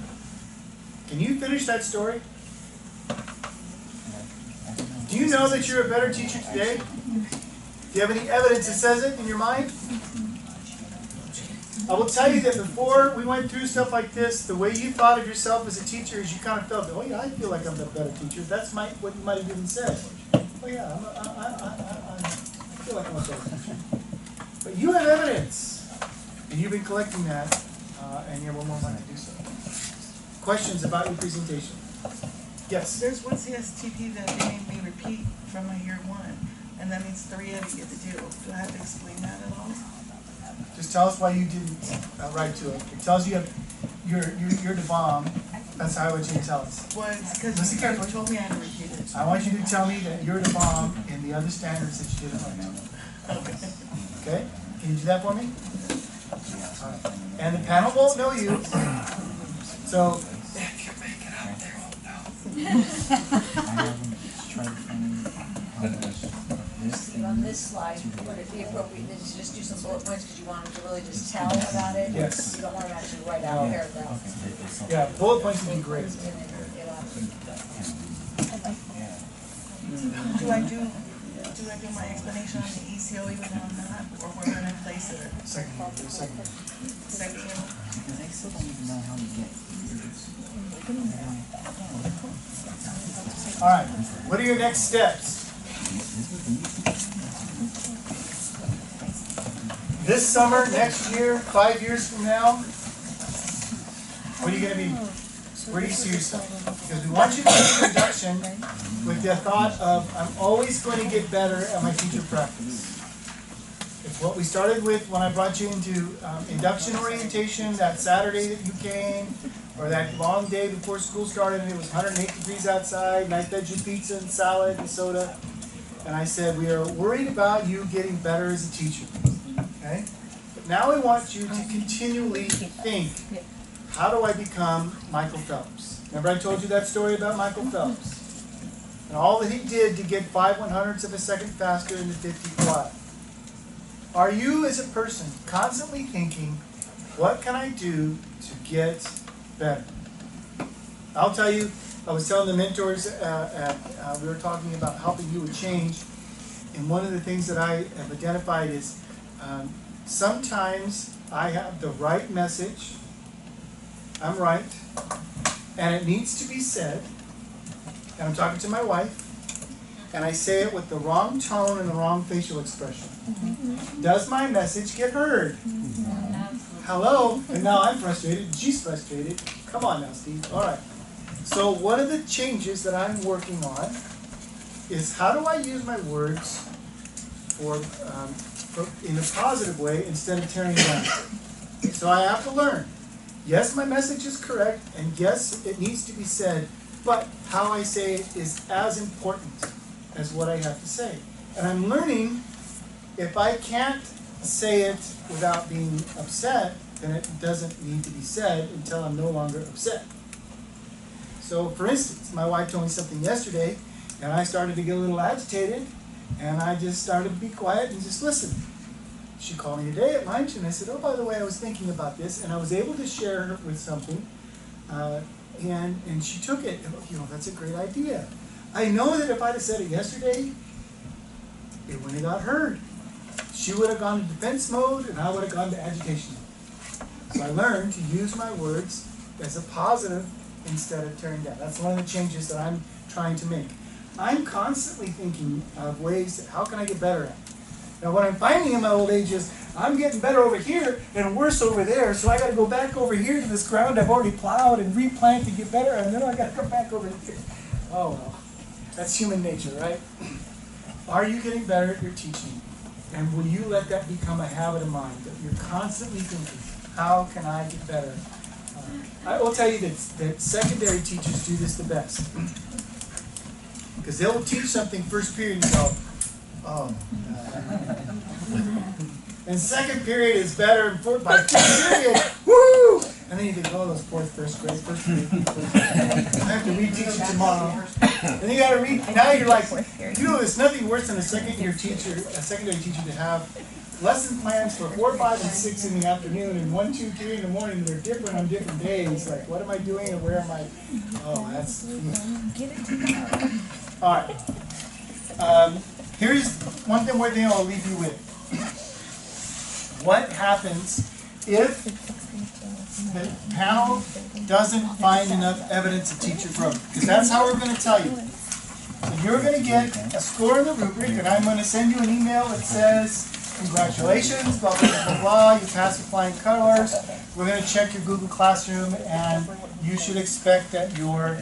Can you finish that story? Do you know that you're a better teacher today? Do you have any evidence that says it in your mind? I will tell you that before we went through stuff like this, the way you thought of yourself as a teacher is you kind of felt, oh yeah, I feel like I'm a better teacher. That's what you might have even said. Oh yeah, I feel like I'm a better teacher. But you have evidence, and you've been collecting that, and you have one more month to do so. Questions about your presentation? Yes? There's one CSTP that they made me repeat from my year 1, and that means 3 I didn't get to do. Do I have to explain that at all? Just tell us why you didn't write to it. It tells you you're the bomb. That's how I want you to tell us. Well, it's because Listen you carefully. told me I had to repeat it. I want you to tell me that you're the bomb in the other standards that you didn't write to. Okay. Okay? Can you do that for me? All right. And the panel won't know you. So, if you make it up, they won't know. On this slide, would it be appropriate to just do some bullet points because you wanted to really just tell about it? Yes. You don't want to actually write out paragraphs. Yeah, bullet points would be great. Do I do my explanation on the ECO even though I'm not, or we're going to place it? Second. Because they still don't even know how to get. All right. What are your next steps? This summer, next year, 5 years from now, what are you going to be? Where do you see yourself? Because we want you to do an introduction with the thought of, I'm always going to get better at my teacher practice. It's what we started with when I brought you into induction orientation, that Saturday that you came, or that long day before school started and it was 108 degrees outside, and I fed you pizza and salad and soda. And I said, we are worried about you getting better as a teacher. Okay? But now I want you to continually think, how do I become Michael Phelps? Remember I told you that story about Michael Phelps? And all that he did to get 5/100ths of a second faster in the 50 fly. Are you as a person constantly thinking, what can I do to get better? I'll tell you, I was telling the mentors, we were talking about helping you with change, and one of the things that I have identified is sometimes I have the right message, I'm right, and it needs to be said, and I'm talking to my wife, and I say it with the wrong tone and the wrong facial expression. Does my message get heard? Hello? And now I'm frustrated, and she's frustrated. Come on now, Steve. All right. So one of the changes that I'm working on is how do I use my words in a positive way instead of tearing down? So I have to learn. Yes, my message is correct, and yes, it needs to be said, but how I say it is as important as what I have to say. And I'm learning, if I can't say it without being upset, then it doesn't need to be said until I'm no longer upset. So, for instance, my wife told me something yesterday, and I started to get a little agitated, and I just started to be quiet and just listen. She called me today at lunch, and I said, oh, by the way, I was thinking about this, and I was able to share her with something, and she took it. You know, that's a great idea. I know that if I'd have said it yesterday, it wouldn't have got heard. She would have gone to defense mode, and I would have gone to agitation mode. So I learned to use my words as a positive instead of tearing down. That's one of the changes that I'm trying to make. I'm constantly thinking of ways that how can I get better at it. Now what I'm finding in my old age is I'm getting better over here and worse over there, so I got to go back over here to this ground I've already plowed and replant to get better, and then I got to come back over here. Oh well, that's human nature, right? Are you getting better at your teaching? And will you let that become a habit of mind, that you're constantly thinking, how can I get better? I will tell you that secondary teachers do this the best. Because they'll teach something first period and go, oh, no. And second period is better, and by fifth period, woo! And then you think, oh, those first grade people. I have to reteach it tomorrow. And you got to read. Now you're like, you know, there's nothing worse than a secondary teacher to have lesson plans for 4, 5, and 6 in the afternoon, and 1, 2, 3 in the morning. And they're different on different days. Like, what am I doing, and where am I? Oh, that's. All right. Here's one thing I'll leave you with. What happens if the panel doesn't find enough evidence of teacher growth? Because that's how we're going to tell you. So you're going to get a score in the rubric, and I'm going to send you an email that says, congratulations, blah, blah, blah, blah, you passed with flying colors. We're going to check your Google Classroom, and you should expect that your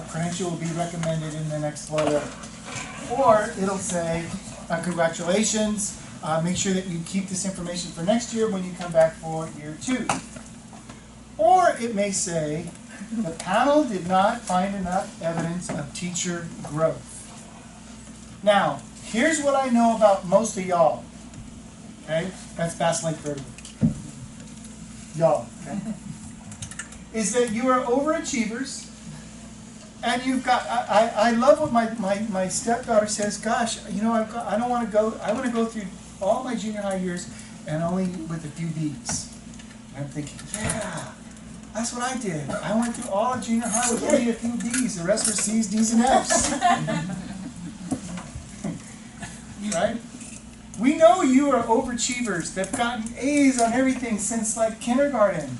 credential will be recommended in the next letter. Or it'll say, congratulations, make sure that you keep this information for next year when you come back for year 2. Or it may say, the panel did not find enough evidence of teacher growth. Now, here's what I know about most of y'all. Okay? That's Bass Lake Vertical. Y'all. Okay? Is that you are overachievers. And you've got, I love what my stepdaughter says, gosh, you know, I don't want to go, I want to go through all my junior high years and only with a few B's. And I'm thinking, yeah, that's what I did. I went through all of junior high with only a few B's. The rest were C's, D's, and F's. Right? We know you are overachievers. They've gotten A's on everything since like kindergarten.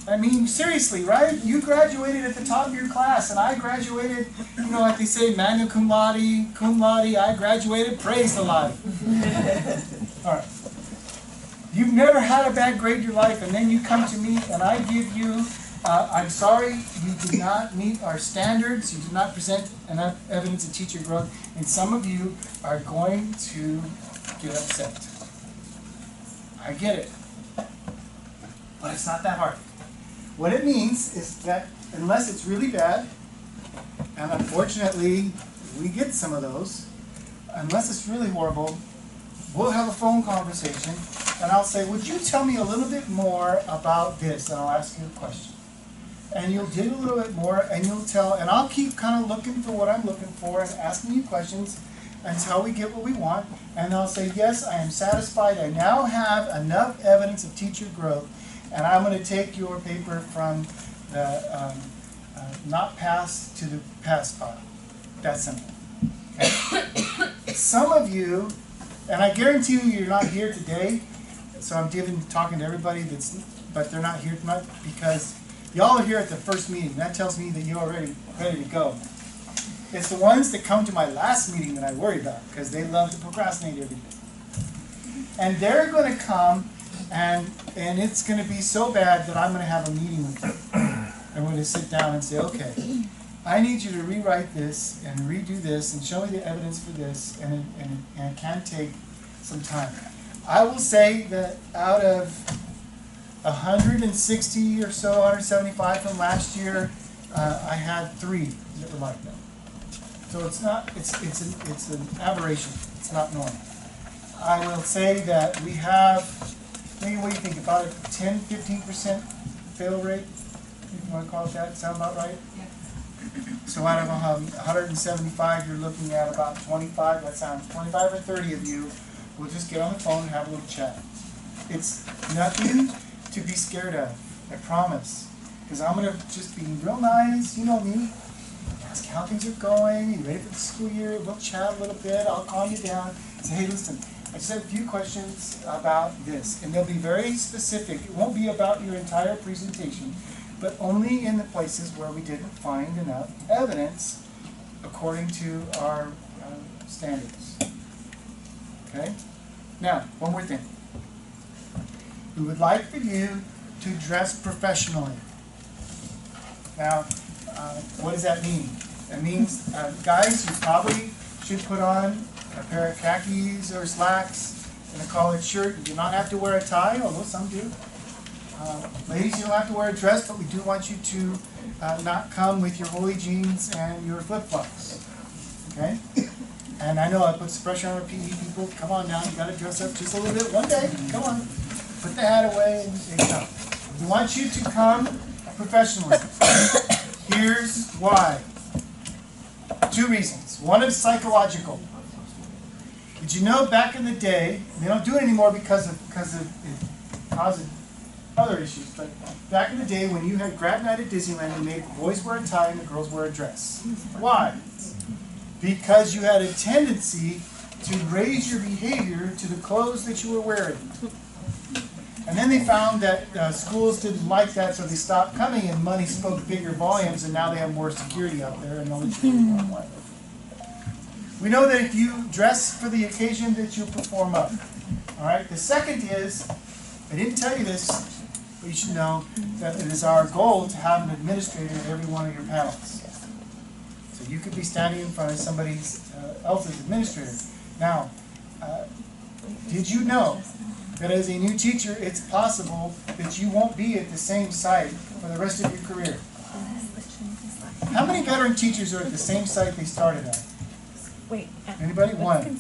I mean, seriously, right? You graduated at the top of your class, and I graduated, you know, like they say, magna cum laude, I graduated, praise the life. All right. You've never had a bad grade in your life, and then you come to me, and I give you, I'm sorry, you did not meet our standards, you did not present enough evidence of teacher growth, and some of you are going to get upset. I get it. But it's not that hard. What it means is that unless it's really bad, and unfortunately we get some of those, unless it's really horrible, we'll have a phone conversation, and I'll say, would you tell me a little bit more about this? And I'll ask you a question. And you'll dig a little bit more, and you'll tell, and I'll keep kind of looking for what I'm looking for and asking you questions until we get what we want. And I'll say, yes, I am satisfied. I now have enough evidence of teacher growth. And I'm going to take your paper from the not passed to the passed file. That's simple. Okay? Some of you, and I guarantee you you're not here today, so I'm talking to everybody but they're not here tonight because y'all are here at the first meeting. That tells me that you're already ready to go. It's the ones that come to my last meeting that I worry about because they love to procrastinate every day. And they're going to come and it's going to be so bad that I'm going to have a meeting with you. I'm going to sit down and say, okay, I need you to rewrite this and redo this and show me the evidence for this, and it can take some time. I will say that out of 160 or so, 175 from last year, I had 3 that were like that. So it's not, it's an aberration. It's not normal. I will say that we have, maybe what do you think, about a 10-15% fail rate? If you want to call it that, sound about right? So out of 175, you're looking at about 25, that sounds 25 or 30 of you will just get on the phone and have a little chat. It's nothing to be scared of, I promise. Because I'm going to just be real nice, you know me. Ask how things are going, you ready for the school year, we'll chat a little bit, I'll calm you down. Say, hey, listen, I just have a few questions about this. And they'll be very specific. It won't be about your entire presentation, but only in the places where we didn't find enough evidence according to our standards. Okay? Now, one more thing. We would like for you to dress professionally. Now, what does that mean? That means, guys, you probably should put on a pair of khakis or slacks and a collared shirt. You do not have to wear a tie, although some do. Ladies, you don't have to wear a dress, but we do want you to not come with your woolly jeans and your flip-flops. Okay? And I know I put some pressure on our PE people. Come on now, you got to dress up just a little bit. One day, come on. Put the hat away and come. We want you to come professionally. Here's why. 2 reasons. One is psychological. Did you know back in the day, they don't do it anymore because of other issues, but back in the day when you had grad night at Disneyland, you made the boys wear a tie and the girls wear a dress. Why? Because you had a tendency to raise your behavior to the clothes that you were wearing. And then they found that schools didn't like that, so they stopped coming, and money spoke bigger volumes, and now they have more security out there, and nobody's doing more money. We know that if you dress for the occasion, that you perform up. All right. The second is, I didn't tell you this, but you should know that it is our goal to have an administrator at every one of your panels. So you could be standing in front of somebody else's administrator. Now, did you know that as a new teacher, it's possible that you won't be at the same site for the rest of your career? How many veteran teachers are at the same site they started at? Wait. Anybody? 1,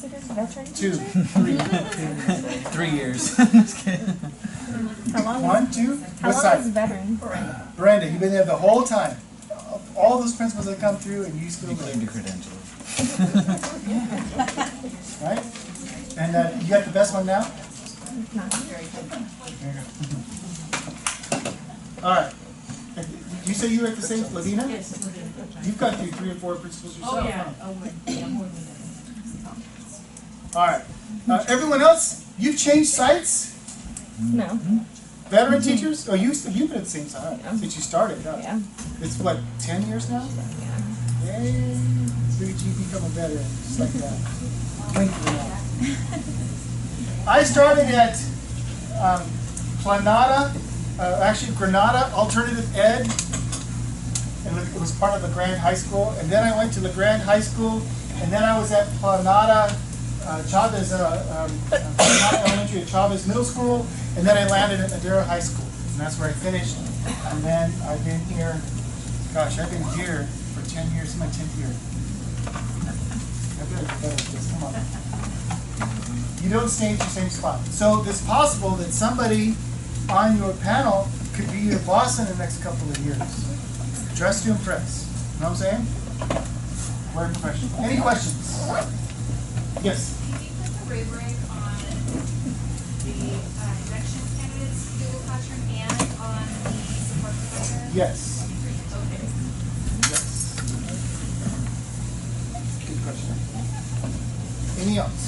2, 3. 3 years. Just kidding. How long? 1, 2. How What long side? is veteran? Brenda, you've been there the whole time. All those principals that come through, and you still You there. claimed your credentials. Right? And you got the best one now? Not. All right. You say you were at the same, Ladina? Yes. You've gone through 3 or 4 principals yourself, huh? All right. Everyone else, you've changed sites? No. Veteran teachers? Oh, you've been at the same site since you started, huh? Yeah. It's what, 10 years now? Yeah. Yay. Look at you become a veteran, just like that. Twinkling out. I started at Granada Alternative Ed, and it was part of LeGrand High School. And then I went to LeGrand High School, and then I was at Planada Chavez Elementary at Chavez Middle School, and then I landed at Madera High School, and that's where I finished. And then I've been here, gosh, I've been here for 10 years. This is my 10th year. I better get better at this. Come on. You don't stay at your same spot. So it's possible that somebody on your panel could be your boss in the next couple of years. Dress to impress. You know what I'm saying? Wear professional. Any questions? Yes? Did you put the rubric on the election candidates Google Classroom and on the support provider? Yes. Okay. Yes. Good question. Any else?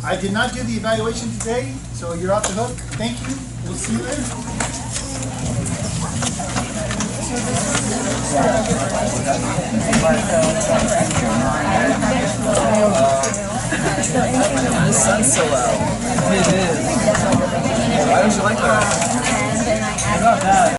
I did not do the evaluation today, so you're off the hook. Thank you. We'll see you later. The sun's so out. It is. Why don't you like that? And then I How about that?